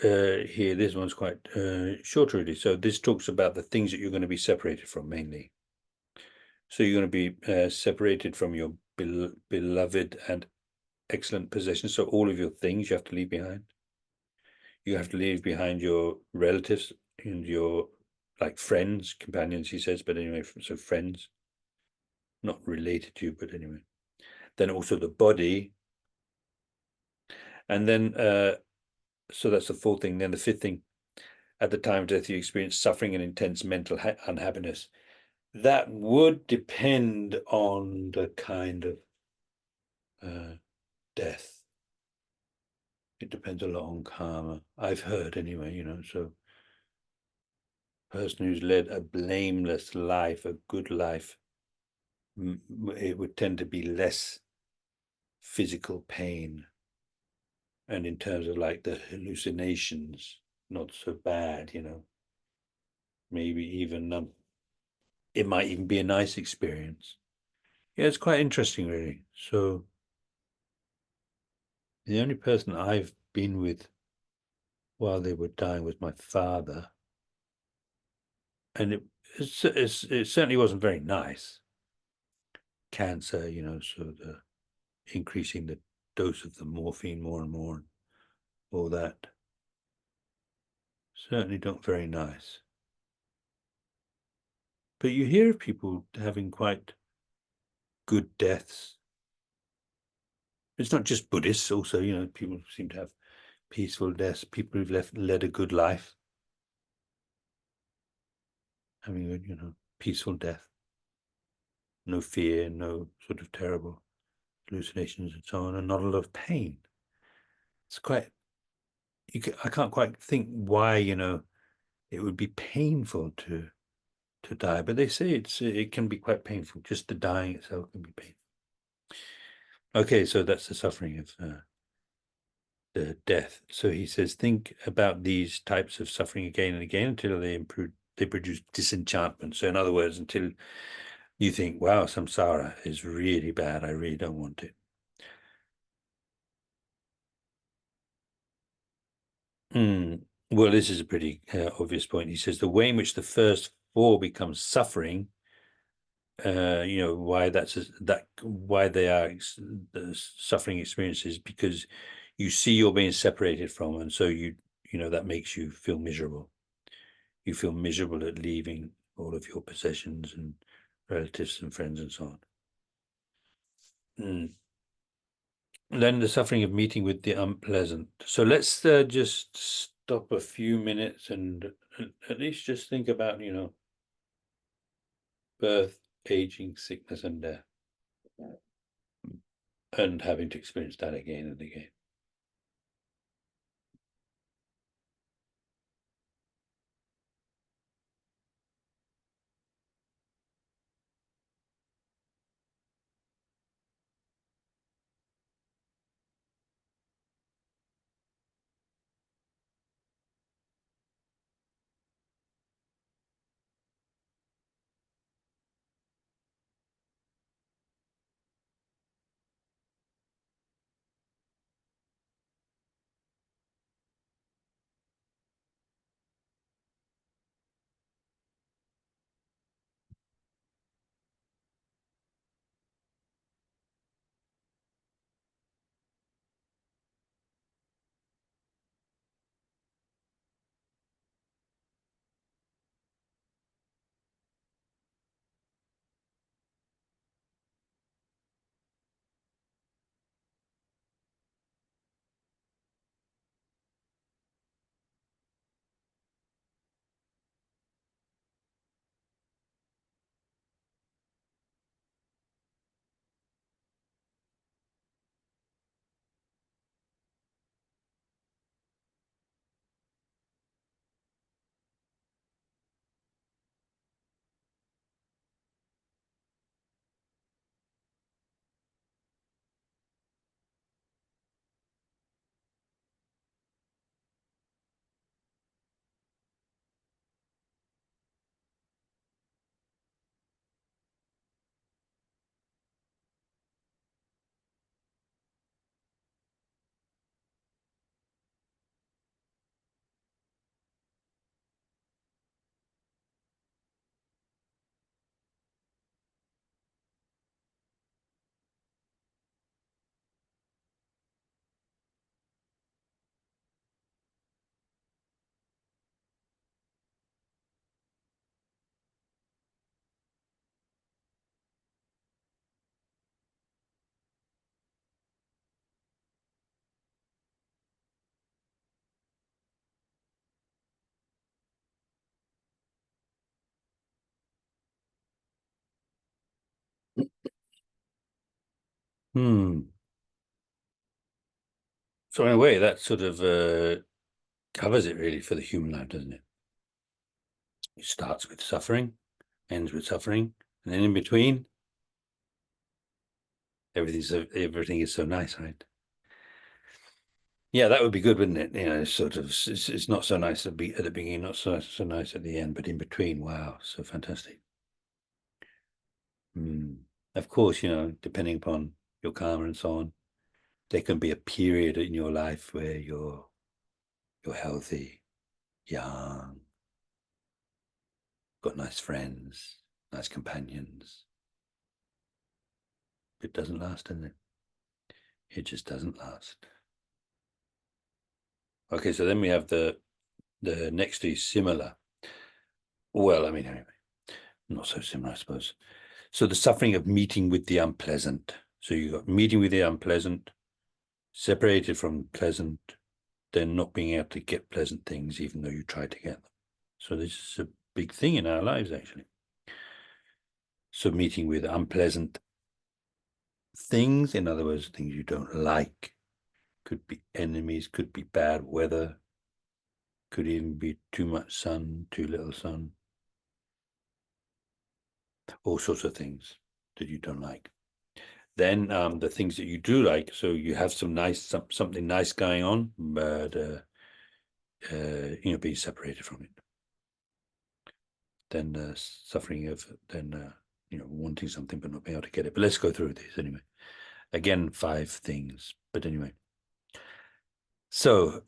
here, this one's quite short, really. So this talks about the things that you're going to be separated from, mainly. So you're going to be separated from your beloved and excellent possessions. So all of your things you have to leave behind. You have to leave behind your relatives and your like friends, companions, he says, but anyway, so friends, not related to you, but anyway. Then also the body. And then, so that's the fourth thing. Then the fifth thing, at the time of death, you experience suffering and intense mental unhappiness. That would depend on the kind of death. It depends a lot on karma. I've heard anyway, you know, so person who's led a blameless life, a good life, it would tend to be less physical pain. And in terms of like the hallucinations, not so bad, you know. Maybe even, it might even be a nice experience. Yeah, it's quite interesting, really. So the only person I've been with while they were dying was my father. And it certainly wasn't very nice. Cancer, you know, so the increasing the dose of the morphine more and more, and all that. Certainly not very nice. But you hear of people having quite good deaths. It's not just Buddhists, also, you know, people seem to have peaceful deaths, people who've led a good life, having a, you know, peaceful death. No fear, no sort of terrible hallucinations and so on, and not a lot of pain. It's quite, I can't quite think why, you know, it would be painful to die, but they say it can be quite painful. Just the dying itself can be painful. Okay, so that's the suffering of the death. So he says, think about these types of suffering again and again until they produce disenchantment. So in other words, until you think, wow, samsara is really bad. I really don't want it. Well, this is a pretty obvious point. He says the way in which the first four become suffering, you know, why why they are the suffering experiences, because you see you're being separated from, and so you know that makes you feel miserable. you feel miserable at leaving all of your possessions and relatives and friends and so on. Then the suffering of meeting with the unpleasant. So let's just stop a few minutes and at least just think about, birth, aging, sickness, and death, and having to experience that again and again. So in a way, that sort of covers it really for the human life, doesn't it? It starts with suffering, ends with suffering, and then in between, everything is so nice, right? Yeah, that would be good, wouldn't it? Sort of, it's not so nice at the beginning, not so nice at the end, but in between, wow, so fantastic. Of course, depending upon your karma and so on, there can be a period in your life where you're healthy, young, got nice friends, nice companions. It doesn't last, doesn't it? It just doesn't last. Okay, so then we have the next is similar. Well, I mean, anyway, not so similar, I suppose. So the suffering of meeting with the unpleasant. So you got meeting with the unpleasant, separated from pleasant, then not being able to get pleasant things, even though you try to get them. So this is a big thing in our lives, actually. So meeting with unpleasant things, in other words, things you don't like, could be enemies, could be bad weather, could even be too much sun, too little sun, all sorts of things that you don't like. Then the things that you do like, so you have something nice going on, but being separated from it. Then suffering of wanting something but not being able to get it. But let's go through these anyway. Again, 5 things. But anyway, so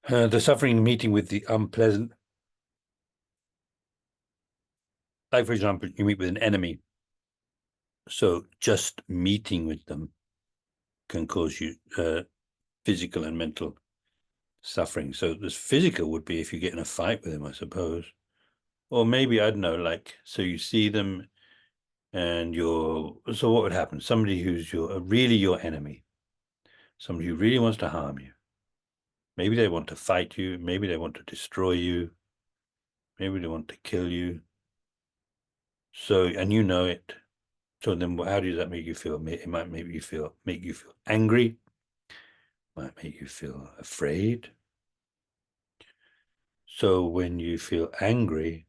the suffering meeting with the unpleasant. Like, for example, you meet with an enemy. So just meeting with them can cause you physical and mental suffering. So this physical would be if you get in a fight with them, I suppose. Or maybe, I don't know, like, so you see them and so what would happen? Somebody who's really your enemy, somebody who really wants to harm you. Maybe they want to fight you. Maybe they want to destroy you. Maybe they want to kill you. So, and you know it. So then how does that make you feel? It might make you feel angry. Might make you feel afraid. So when you feel angry,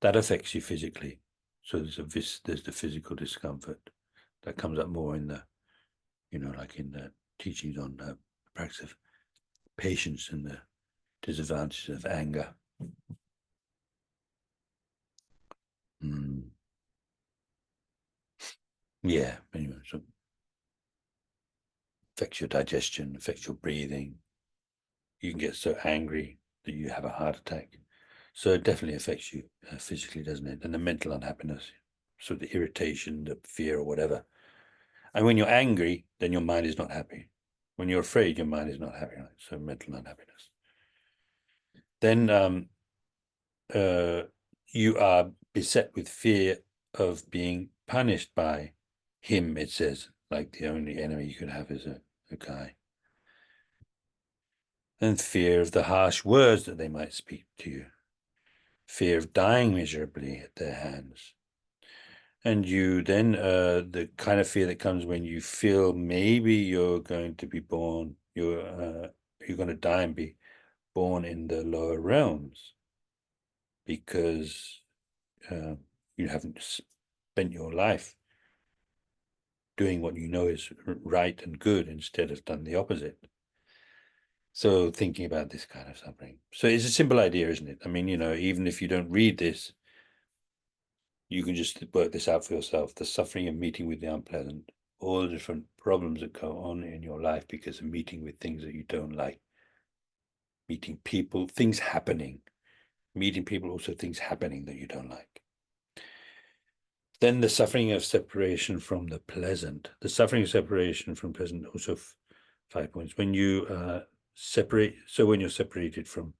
that affects you physically. So there's the physical discomfort that comes up more in the, like in the teachings on the practice of patience and the disadvantages of anger. Yeah, anyway, so affects your digestion, affects your breathing. You can get so angry that you have a heart attack. So it definitely affects you physically, doesn't it? And the mental unhappiness, so the irritation, the fear, or whatever. And when you're angry, then your mind is not happy. When you're afraid, your mind is not happy. Right? So mental unhappiness. Then you are beset with fear of being punished by him, it says, like the only enemy you could have is a guy. And fear of the harsh words that they might speak to you. Fear of dying miserably at their hands. And you then, the kind of fear that comes when you feel maybe you're going to be born, you're going to die and be born in the lower realms because you haven't spent your life doing what you know is right and good instead of done the opposite. So thinking about this kind of suffering. So it's a simple idea, isn't it? I mean, even if you don't read this, you can just work this out for yourself. The suffering of meeting with the unpleasant, all the different problems that go on in your life because of meeting with things that you don't like, meeting people, things happening, meeting people, also things happening that you don't like. Then the suffering of separation from the pleasant. The suffering of separation from pleasant, also 5 points. When you separate, so when you're separated from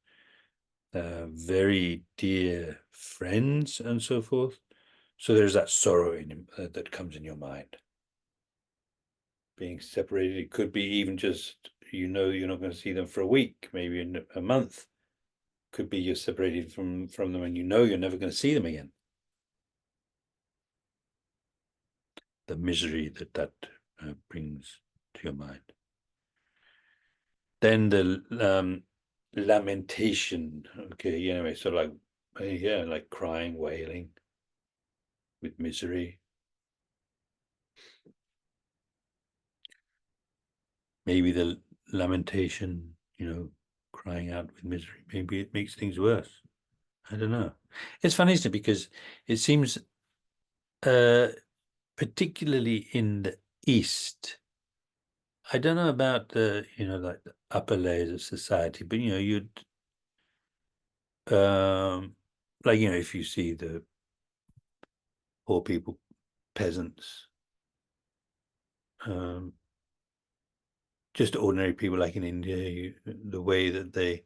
very dear friends and so forth, so there's that sorrow in that comes in your mind. Being separated, it could be even just, you're not going to see them for a week, maybe in a month. Could be you're separated from them and you're never going to see them again. The misery that brings to your mind. Then the lamentation. Okay, anyway, so like crying, wailing with misery. Maybe the lamentation, crying out with misery, maybe it makes things worse. I don't know. It's funny, isn't it? Because it seems, particularly in the East, I don't know about the, like the upper layers of society, but, you'd, like, if you see the poor people, peasants, just ordinary people like in India, the way that they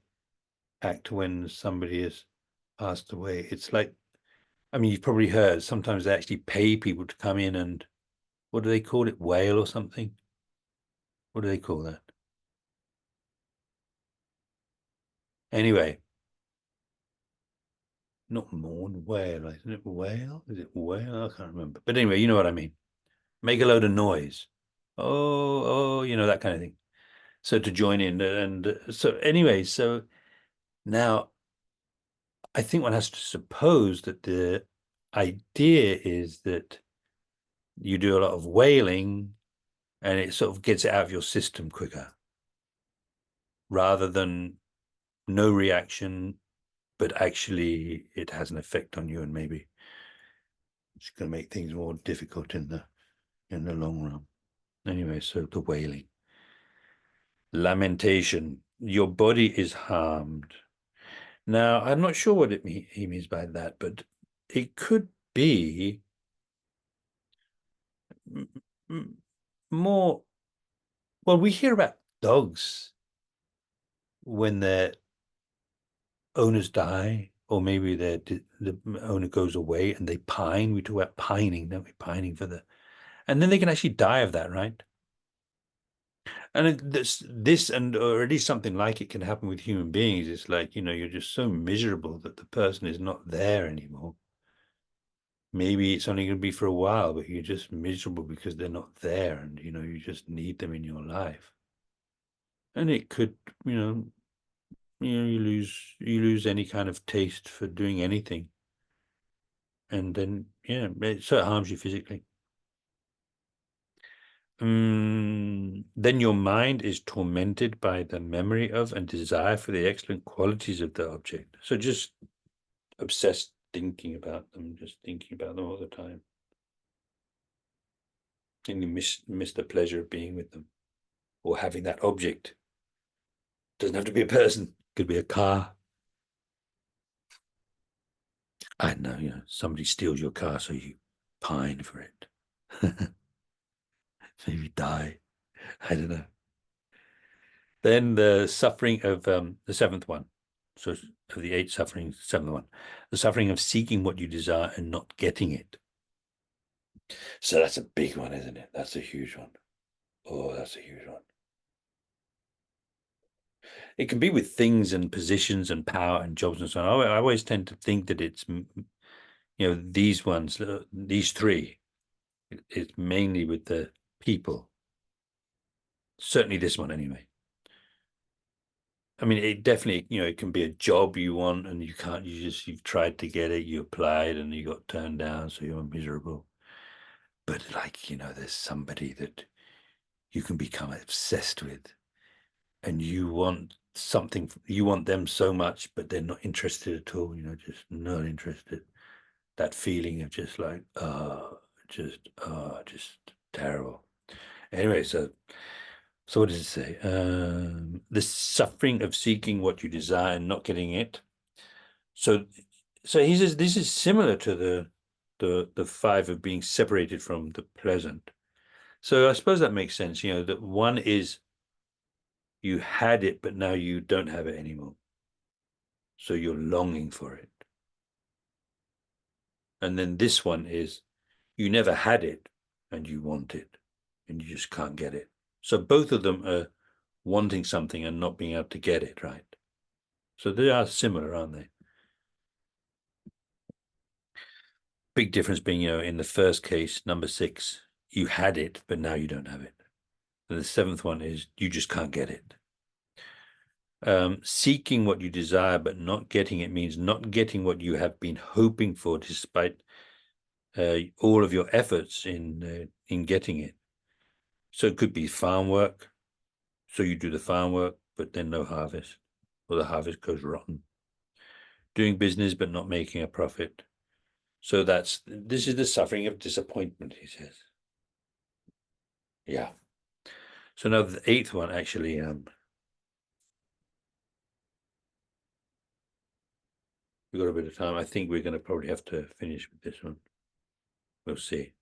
act when somebody has passed away, it's like, I mean, you've probably heard sometimes they actually pay people to come in and, what do they call it? Wail or something? What do they call that? Anyway, not mourn, wail. Isn't it wail? Is it wail? I can't remember. But anyway, you know what I mean. Make a load of noise. Oh, that kind of thing. So to join in. And so anyway, so now I think one has to suppose that the idea is that you do a lot of wailing and it sort of gets it out of your system quicker rather than no reaction, but actually it has an effect on you and maybe it's going to make things more difficult in the long run. Anyway, so the wailing. Lamentation. Your body is harmed. Now, I'm not sure what he means by that, but it could be more, well, we hear about dogs when their owners die, or maybe the owner goes away and they pine. We talk about pining, don't we? Pining for the, and then they can actually die of that, right? And this, and or at least something like it can happen with human beings. It's like, you know, you're just so miserable that the person is not there anymore. Maybe it's only going to be for a while, but you're just miserable because they're not there, and you know, you just need them in your life. And it could, you lose any kind of taste for doing anything, and then so it harms you physically. Then your mind is tormented by the memory of and desire for the excellent qualities of the object. So just obsessed thinking about them, just thinking about them all the time. And you miss the pleasure of being with them or having that object. Doesn't have to be a person, could be a car. I know, somebody steals your car, so you pine for it. Maybe die. I don't know. Then the suffering of the seventh one. So of the 8 sufferings, seventh one, the suffering of seeking what you desire and not getting it. So that's a big one, isn't it? That's a huge one. Oh, that's a huge one. It can be with things and positions and power and jobs and so on. I always tend to think that it's, these ones, these 3, it's mainly with the people. Certainly this one anyway. I mean, it definitely, it can be a job you want and you can't, you've tried to get it, you applied and you got turned down, so you're miserable. But like, there's somebody that you can become obsessed with and you want something, you want them so much, but they're not interested at all, just not interested. That feeling of just like, just terrible. Anyway, so what does it say? The suffering of seeking what you desire and not getting it. So he says this is similar to the 5 of being separated from the pleasant. So I suppose that makes sense, that one is you had it, but now you don't have it anymore. So you're longing for it. And then this one is you never had it and you want it and you just can't get it. So both of them are wanting something and not being able to get it, right? So they are similar, aren't they? Big difference being, in the first case, number 6, you had it, but now you don't have it. And the 7th one is you just can't get it. Seeking what you desire, but not getting it means not getting what you have been hoping for, despite all of your efforts in getting it. So it could be farm work. So you do the farm work, but then no harvest, or the harvest goes rotten. Doing business, but not making a profit. So this is the suffering of disappointment, he says. Yeah. So now the 8th one, actually, we've got a bit of time. I think we're going to probably have to finish with this one. We'll see.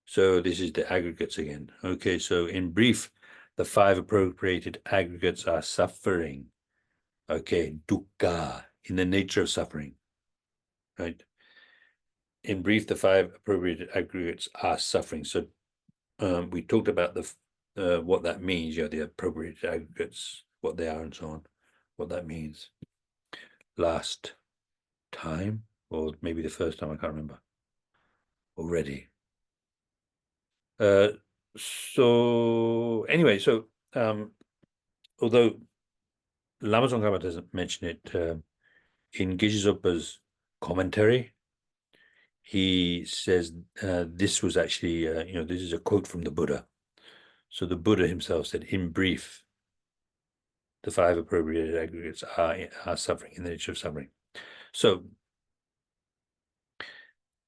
So this is the aggregates again. Okay, so in brief, the 5 appropriated aggregates are suffering. Okay, dukkha, in the nature of suffering, right? In brief, the 5 appropriated aggregates are suffering. So we talked about what that means, the appropriated aggregates, what they are and so on, what that means. Last time, or maybe the first time, I can't remember already. So anyway, although Lama Tsongkhapa doesn't mention it, in Geshe-Zopa's commentary, he says this was actually, this is a quote from the Buddha. So the Buddha himself said, in brief, the 5 appropriated aggregates are suffering, in the nature of suffering. So,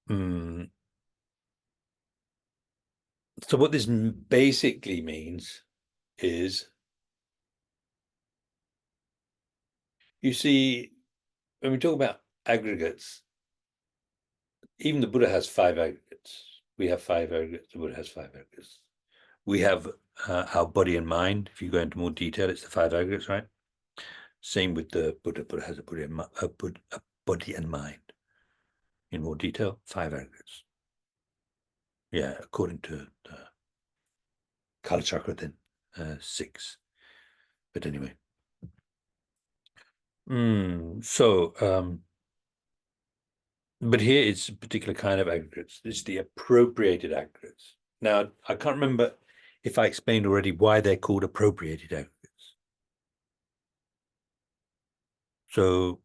so what this basically means is, you see, when we talk about aggregates, even the Buddha has 5 aggregates. We have 5 aggregates. The Buddha has 5 aggregates. We have our body and mind. If you go into more detail, it's the 5 aggregates, right? Same with the Buddha. Buddha has a body and mind. In more detail, 5 aggregates. Yeah, according to the Kala Chakra, then 6. But anyway. But here it's a particular kind of aggregates. It's the appropriated aggregates. Now, I can't remember if I explained already why they're called appropriated aggregates. So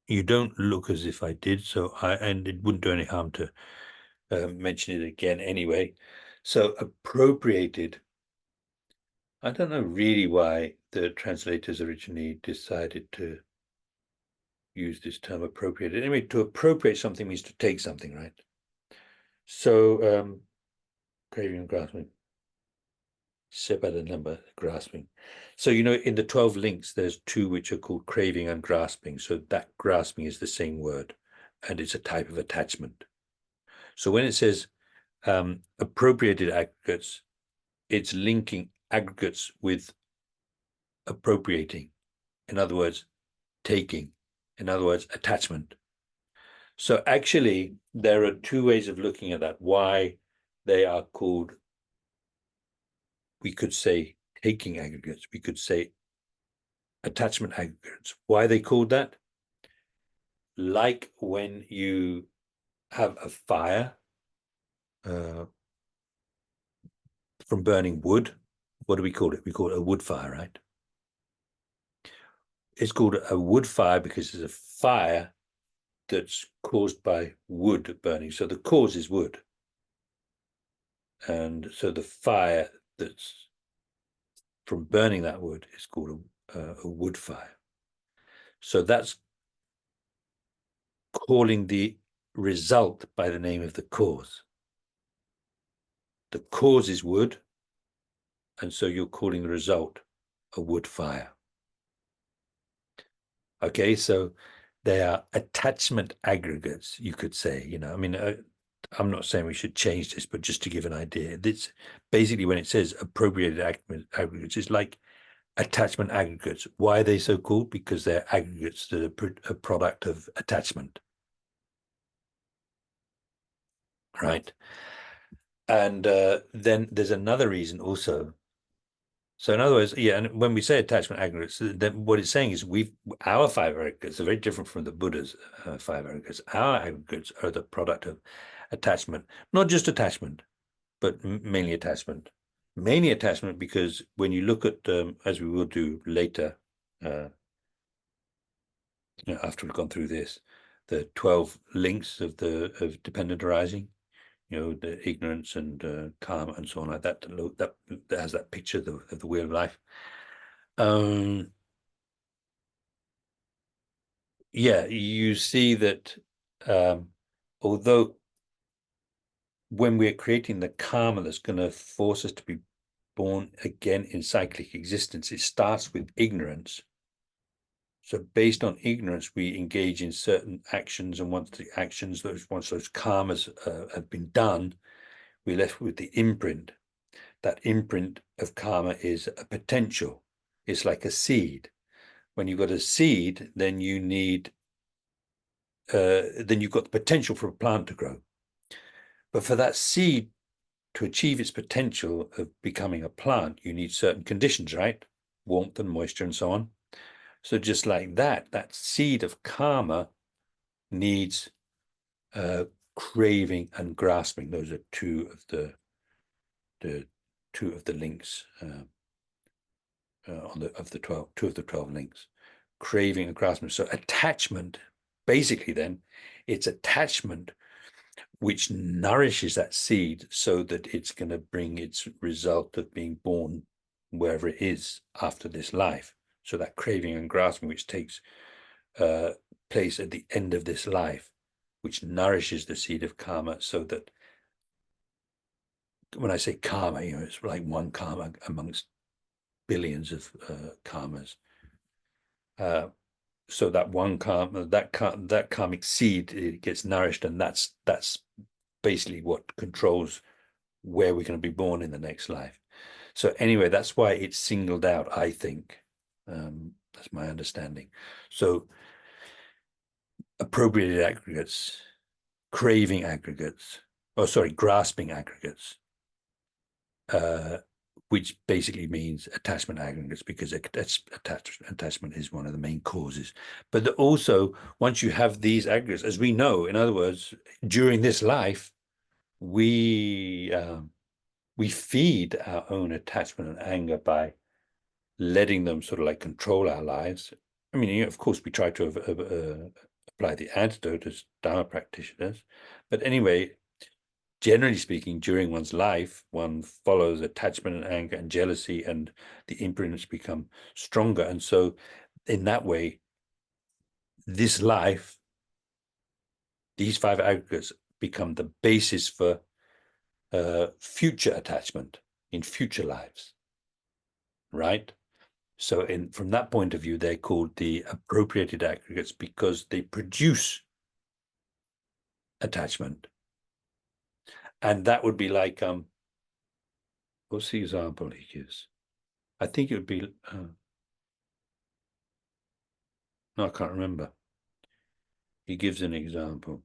you don't look as if I did, and it wouldn't do any harm to mention it again anyway. So appropriated, I don't know really why the translators originally decided to use this term appropriated. Anyway, to appropriate something means to take something, right? So craving and grasping. Set by the number, grasping. So, you know, in the 12 links, there's 2 which are called craving and grasping. So that grasping is the same word, and it's a type of attachment. So when it says appropriated aggregates, it's linking aggregates with appropriating. In other words, taking. In other words, attachment. So actually, there are 2 ways of looking at that, why they are called, we could say, taking aggregates. We could say attachment aggregates. Why are they called that? Like when you have a fire from burning wood, what do we call it? We call it a wood fire, right? It's called a wood fire because it's a fire that's caused by wood burning. So the cause is wood. And so the fire that's from burning that wood is called a wood fire. So that's calling the result by the name of the cause. The cause is wood, and so you're calling the result a wood fire. Okay, so they are attachment aggregates, you could say. You know, I mean, I'm not saying we should change this, but just to give an idea, this basically when it says appropriated aggregates, it's like attachment aggregates. Why are they so called? Because they're aggregates that are a product of attachment, right? And then there's another reason also. So in other words, yeah, and when we say attachment aggregates, then what it's saying is our 5 aggregates are very different from the Buddha's 5 aggregates. Our aggregates are the product of attachment, not just attachment, but mainly attachment. Mainly attachment because when you look at, as we will do later, after we've gone through this, the 12 links of dependent arising, you know, the ignorance and karma and so on like that. That has that picture of the wheel of life. Yeah, you see that although when we're creating the karma that's going to force us to be born again in cyclic existence, it starts with ignorance. So based on ignorance, we engage in certain actions, and once those karmas have been done, we're left with the imprint. That imprint of karma is a potential. It's like a seed. When you've got a seed, then you need, then you've got the potential for a plant to grow. But for that seed to achieve its potential of becoming a plant, you need certain conditions, right? Warmth and moisture and so on. So just like that seed of karma needs craving and grasping. Those are 2 of the links of the 12, 2 of the 12 links. Craving and grasping. So attachment, basically then, it's attachment which nourishes that seed so that it's going to bring its result of being born wherever it is after this life. So that craving and grasping which takes place at the end of this life, which nourishes the seed of karma, so that when I say karma, you know, it's like one karma amongst billions of karmas. So that one karma, that karmic seed, it gets nourished, and that's basically what controls where we're going to be born in the next life. So anyway, that's why it's singled out, I think. That's my understanding. So appropriated aggregates, craving aggregates, grasping aggregates, which basically means attachment aggregates, because attachment is one of the main causes. But also, once you have these aggregates, as we know, in other words, during this life, we feed our own attachment and anger by letting them sort of like control our lives. I mean, of course, we try to apply the antidote as Dharma practitioners, but anyway, generally speaking, during one's life, one follows attachment and anger and jealousy, and the imprints become stronger. And so in that way, this life, these 5 aggregates become the basis for future attachment in future lives, right? So from that point of view, they're called the appropriated aggregates because they produce attachment. And that would be like, what's the example he gives? I think it would be, no, I can't remember. He gives an example.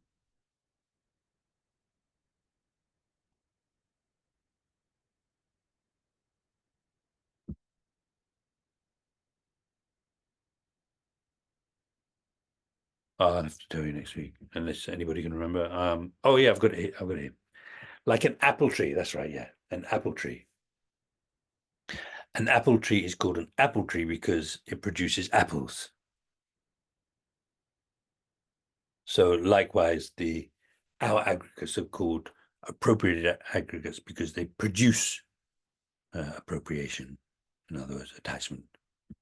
I'll have to tell you next week, unless anybody can remember. Oh yeah, I've got it. I've got it. Like an apple tree. That's right. Yeah, an apple tree. An apple tree is called an apple tree because it produces apples. So likewise, our aggregates are called appropriated aggregates because they produce appropriation. In other words, attachment,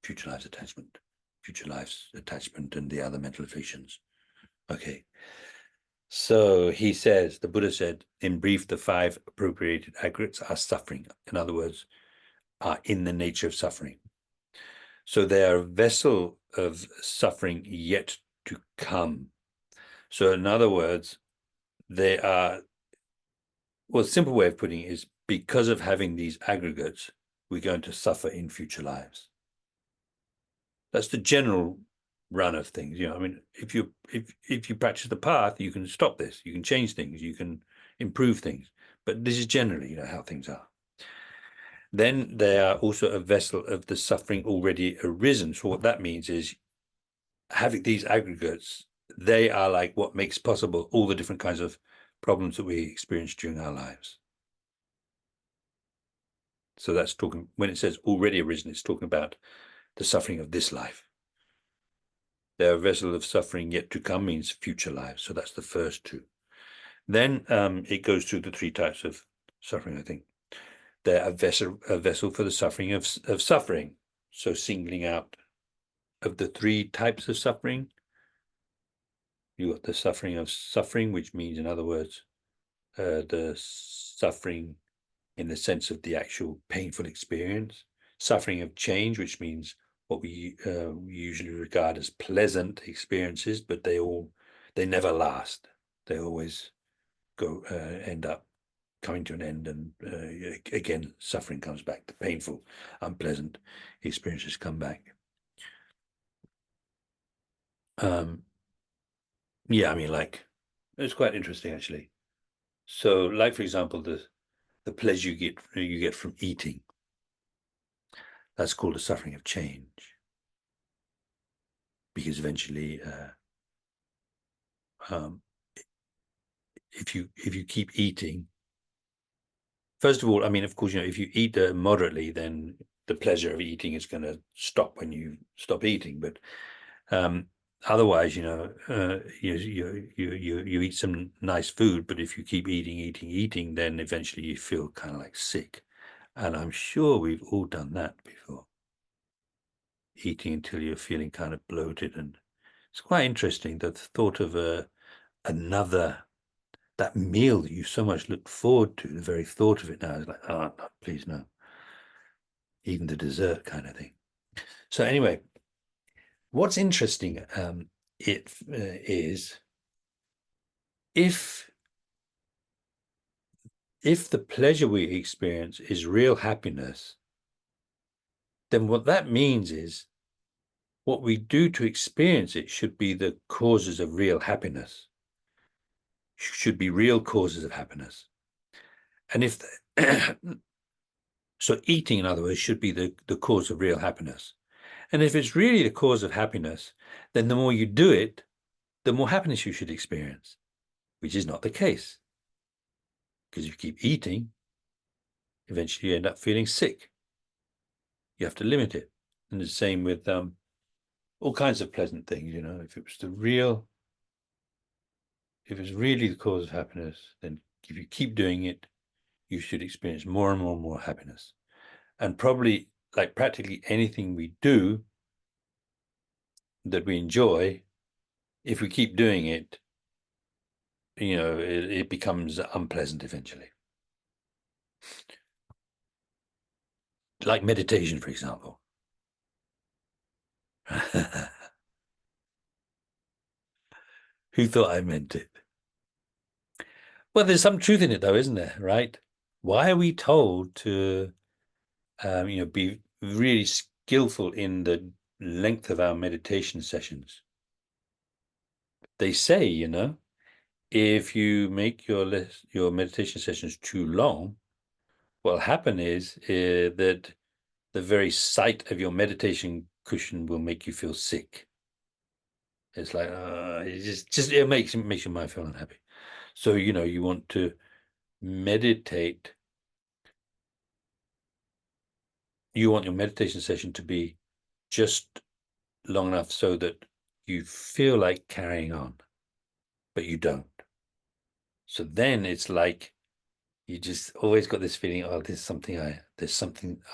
future lives attachment, and the other mental afflictions. Okay. So he says, the Buddha said, in brief, the 5 appropriated aggregates are suffering. In other words, are in the nature of suffering. So they are a vessel of suffering yet to come. So in other words, they are, well, a simple way of putting it is, because of having these aggregates, we're going to suffer in future lives. That's the general run of things. I mean, if you practice the path, you can stop this, you can change things, you can improve things. But this is generally, how things are. Then they are also a vessel of the suffering already arisen. So what that means is, having these aggregates, they are like what makes possible all the different kinds of problems that we experience during our lives. So that's talking, when it says already arisen, it's talking about the suffering of this life. They're a vessel of suffering yet to come means future lives. So that's the first 2. Then it goes through the 3 types of suffering, I think. They're a vessel for the suffering of suffering. So singling out of the 3 types of suffering, you got the suffering of suffering, which means, in other words, the suffering in the sense of the actual painful experience. Suffering of change, which means what we usually regard as pleasant experiences, but they never last. They always end up coming to an end, and again, suffering comes back. The painful, unpleasant experiences come back. Yeah, I mean, like, it's quite interesting actually. So, like, for example, the pleasure you get from eating, that's called a suffering of change, because eventually, if you keep eating, first of all, I mean, of course, if you eat moderately, then the pleasure of eating is going to stop when you stop eating. But otherwise, you eat some nice food, but if you keep eating, then eventually you feel kind of like sick. And I'm sure we've all done that before. Eating until you're feeling kind of bloated. And it's quite interesting, that the thought of that meal that you so much look forward to, the very thought of it now is like, oh, no, please no. Even the dessert kind of thing. So anyway, what's interesting is if the pleasure we experience is real happiness, then what that means is what we do to experience it should be the causes of real happiness, should be real causes of happiness. And if so eating, in other words, should be the cause of real happiness. And if it's really the cause of happiness, then the more you do it, the more happiness you should experience, which is not the case. Because if you keep eating, eventually you end up feeling sick. You have to limit it. And the same with all kinds of pleasant things, you know. If it's really the cause of happiness, then if you keep doing it, you should experience more and more and more happiness. And probably, like practically anything we do that we enjoy, if we keep doing it, you know, it becomes unpleasant eventually. Like meditation, for example. Who thought I meant it? Well, there's some truth in it, though, isn't there? Right? Why are we told to, you know, be really skillful in the length of our meditation sessions? They say, you know, if you make your meditation sessions too long, what'll happen is that the very sight of your meditation cushion will make you feel sick. It's like it makes your mind feel unhappy. So, you know, you want to meditate. You want your meditation session to be just long enough so that you feel like carrying on, but you don't. So then it's like you just always got this feeling, oh, there's something I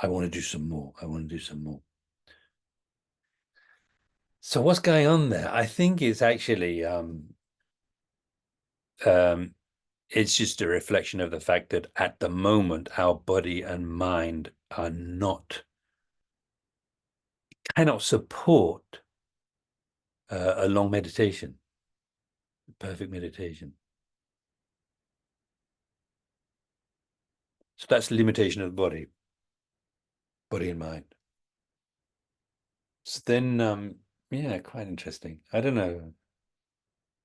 want to do some more. I want to do some more. So what's going on there? I think it's actually it's just a reflection of the fact that at the moment our body and mind are cannot support a long meditation, perfect meditation. So that's the limitation of the body and mind. So then, yeah, quite interesting. I don't know.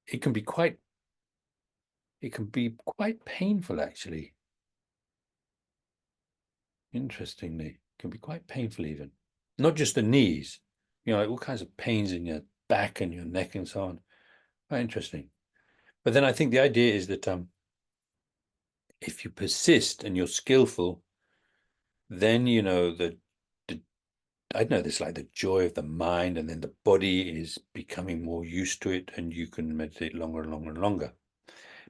It can be quite painful, actually. Interestingly, it can be quite painful even. Not just the knees, you know, like all kinds of pains in your back and your neck and so on. Quite interesting. But then I think the idea is that if you persist and you're skillful, then you know that I know this, like the joy of the mind, and then the body is becoming more used to it, and you can meditate longer and longer and longer.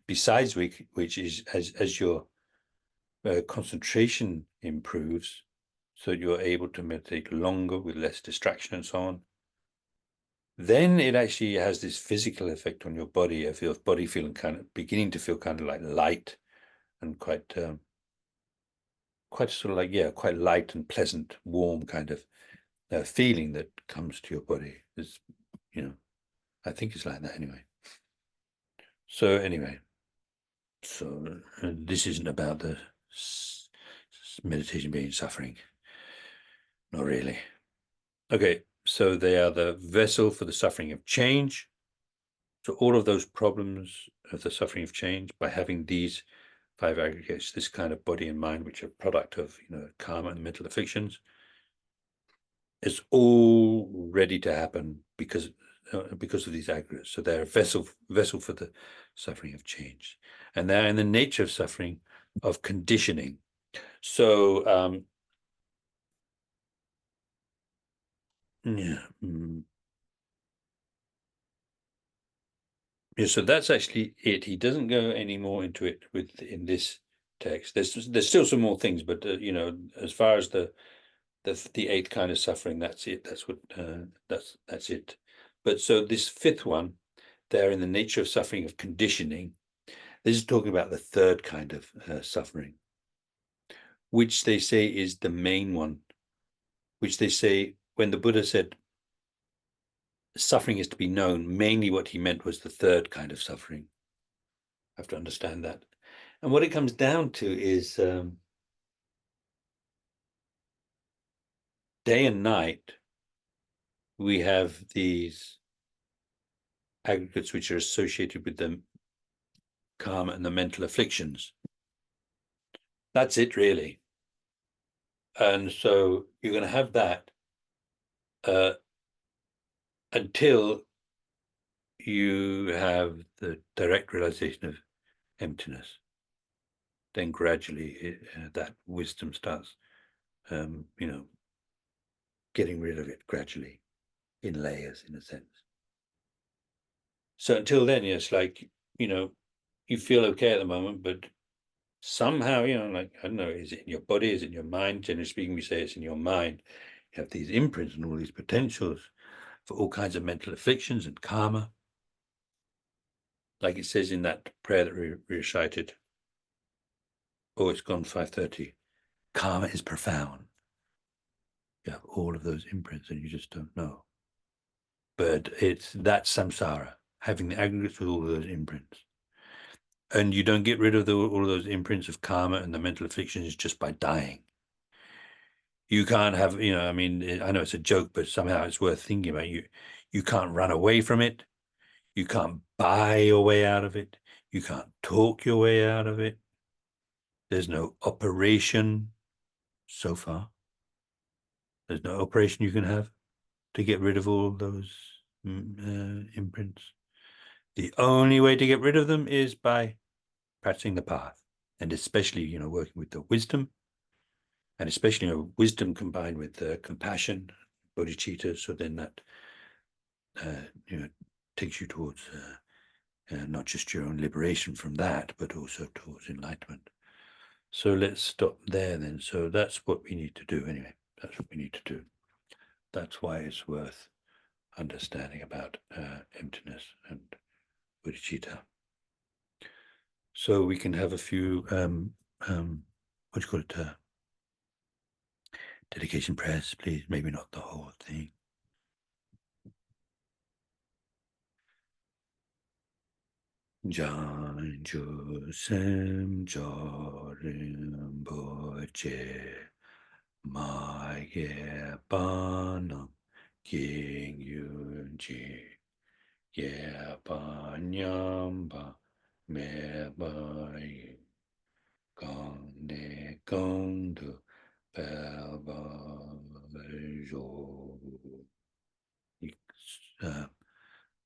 Besides which is as your concentration improves, so you're able to meditate longer with less distraction and so on, then it actually has this physical effect on your body, of your body feeling beginning to feel kind of like light and quite sort of like, yeah, quite light and pleasant, warm kind of feeling that comes to your body. Is, you know, I think it's like that anyway. So anyway, so this isn't about the meditation being suffering. Not really. Okay, so they are the vessel for the suffering of change. So all of those problems of the suffering of change, by having these 5 aggregates, this kind of body and mind, which are a product of, you know, karma and mental afflictions, is all ready to happen because of these aggregates. So they're a vessel for the suffering of change, and they're in the nature of suffering of conditioning. So yeah. Yeah, so that's actually it. He doesn't go any more into it in this text. There's still some more things, but you know, as far as the 8th kind of suffering, that's it. That's what that's it. But so this 5th one, they're in the nature of suffering of conditioning. This is talking about the 3rd kind of suffering, which they say is the main one. Which they say, when the Buddha said suffering is to be known, mainly what he meant was the 3rd kind of suffering. I have to understand that. And what it comes down to is day and night we have these aggregates which are associated with the karma and the mental afflictions. That's it, really. And so you're going to have that until you have the direct realization of emptiness. Then gradually that wisdom starts, getting rid of it gradually in layers, in a sense. So until then, yes, like, you feel okay at the moment, but somehow, like, I don't know, is it in your body? Is it in your mind? Generally speaking, we say it's in your mind. You have these imprints and all these potentials for all kinds of mental afflictions and karma. Like it says in that prayer that we recited. Oh, it's gone 5:30. Karma is profound. You have all of those imprints and you just don't know. But that's samsara, having the aggregates with all of those imprints. And you don't get rid of all of those imprints of karma and the mental afflictions just by dying. You can't have, I know it's a joke, but somehow it's worth thinking about. You can't run away from it. You can't buy your way out of it. You can't talk your way out of it. There's no operation so far. There's no operation you can have to get rid of all those imprints. The only way to get rid of them is by practicing the path, and especially, working with the wisdom, and especially, wisdom combined with compassion, bodhicitta. So then that, takes you towards not just your own liberation from that, but also towards enlightenment. So let's stop there then. So that's what we need to do anyway. That's what we need to do. That's why it's worth understanding about emptiness and bodhicitta. So we can have a few, dedication prayers, please. Maybe not the whole thing. Janju sem jorim boche maye banam king yunji ye banyamba me bai gong ne gong du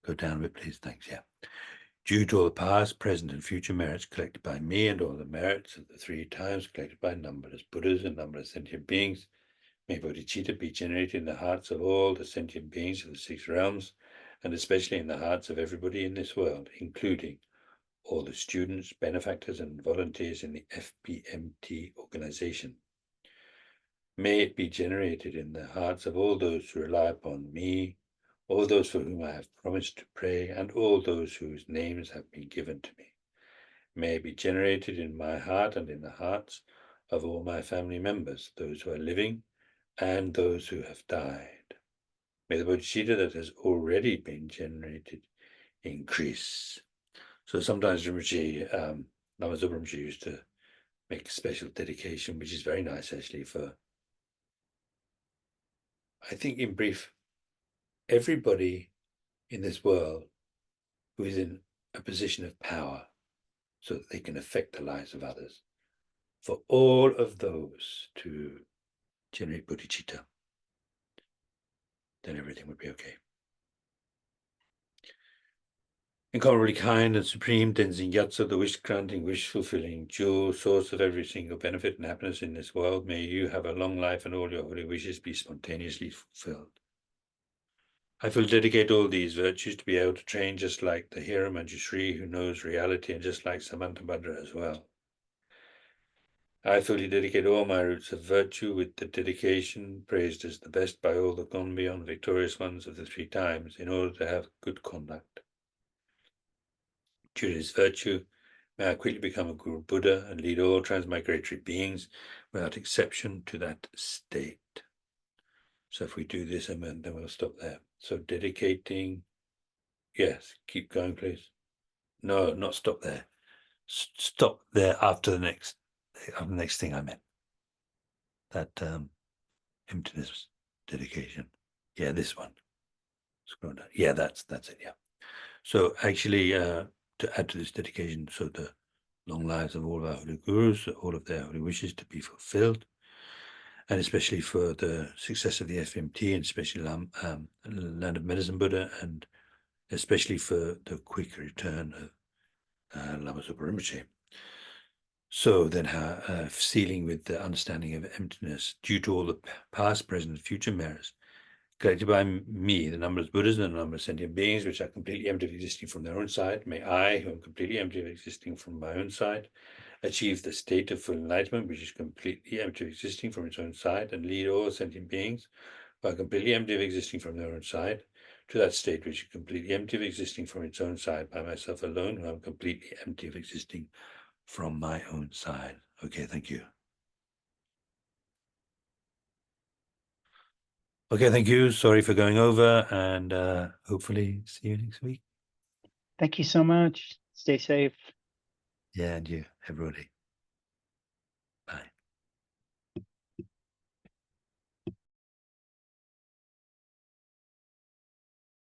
go down a bit, please. Thanks. Yeah. Due to all the past, present, and future merits collected by me, and all the merits of the 3 times collected by numberless Buddhas and numberless sentient beings, may bodhicitta be generated in the hearts of all the sentient beings of the 6 realms, and especially in the hearts of everybody in this world, including all the students, benefactors, and volunteers in the FBMT organization. May it be generated in the hearts of all those who rely upon me, all those for whom I have promised to pray, and all those whose names have been given to me. May it be generated in my heart and in the hearts of all my family members, those who are living and those who have died. May the bodhicitta that has already been generated increase. So sometimes Rinpoche, Lama Zopa Rinpoche used to make a special dedication, which is very nice actually, for, I think in brief, everybody in this world who is in a position of power so that they can affect the lives of others. For all of those to generate bodhicitta, then everything would be okay. Incomparably kind and supreme Tenzin Gyatso, the wish-granting, wish-fulfilling jewel, source of every single benefit and happiness in this world, may you have a long life and all your holy wishes be spontaneously fulfilled. I fully dedicate all these virtues to be able to train just like the hero Manjushri who knows reality, and just like Samantabhadra as well. I fully dedicate all my roots of virtue with the dedication praised as the best by all the gone beyond victorious ones of the 3 times, in order to have good conduct. Due to this virtue, may I quickly become a Guru Buddha and lead all transmigratory beings without exception to that state. So if we do this, and then we'll stop there. So dedicating, yes, keep going, please. No, not stop there. Stop there after the next thing I meant. That emptiness dedication. Yeah, this one. scroll down. Yeah, that's it. Yeah. So actually, to add to this dedication, so the long lives of all of our holy gurus, all of their holy wishes to be fulfilled, and especially for the success of the FMT, and especially Land of Medicine Buddha, and especially for the quick return of Lama Zopa Rinpoche. So then sealing with the understanding of emptiness due to all the past, present, and future merits collected by me, the numberless Buddhas and the numberless sentient beings, which are completely empty of existing from their own side. May I, who am completely empty of existing from my own side, achieve the state of full enlightenment, which is completely empty of existing from its own side, and lead all sentient beings who are completely empty of existing from their own side to that state which is completely empty of existing from its own side by myself alone, who am completely empty of existing from my own side. Okay, thank you. Okay, thank you. Sorry for going over, and hopefully see you next week. Thank you so much. Stay safe. Yeah, and you, everybody.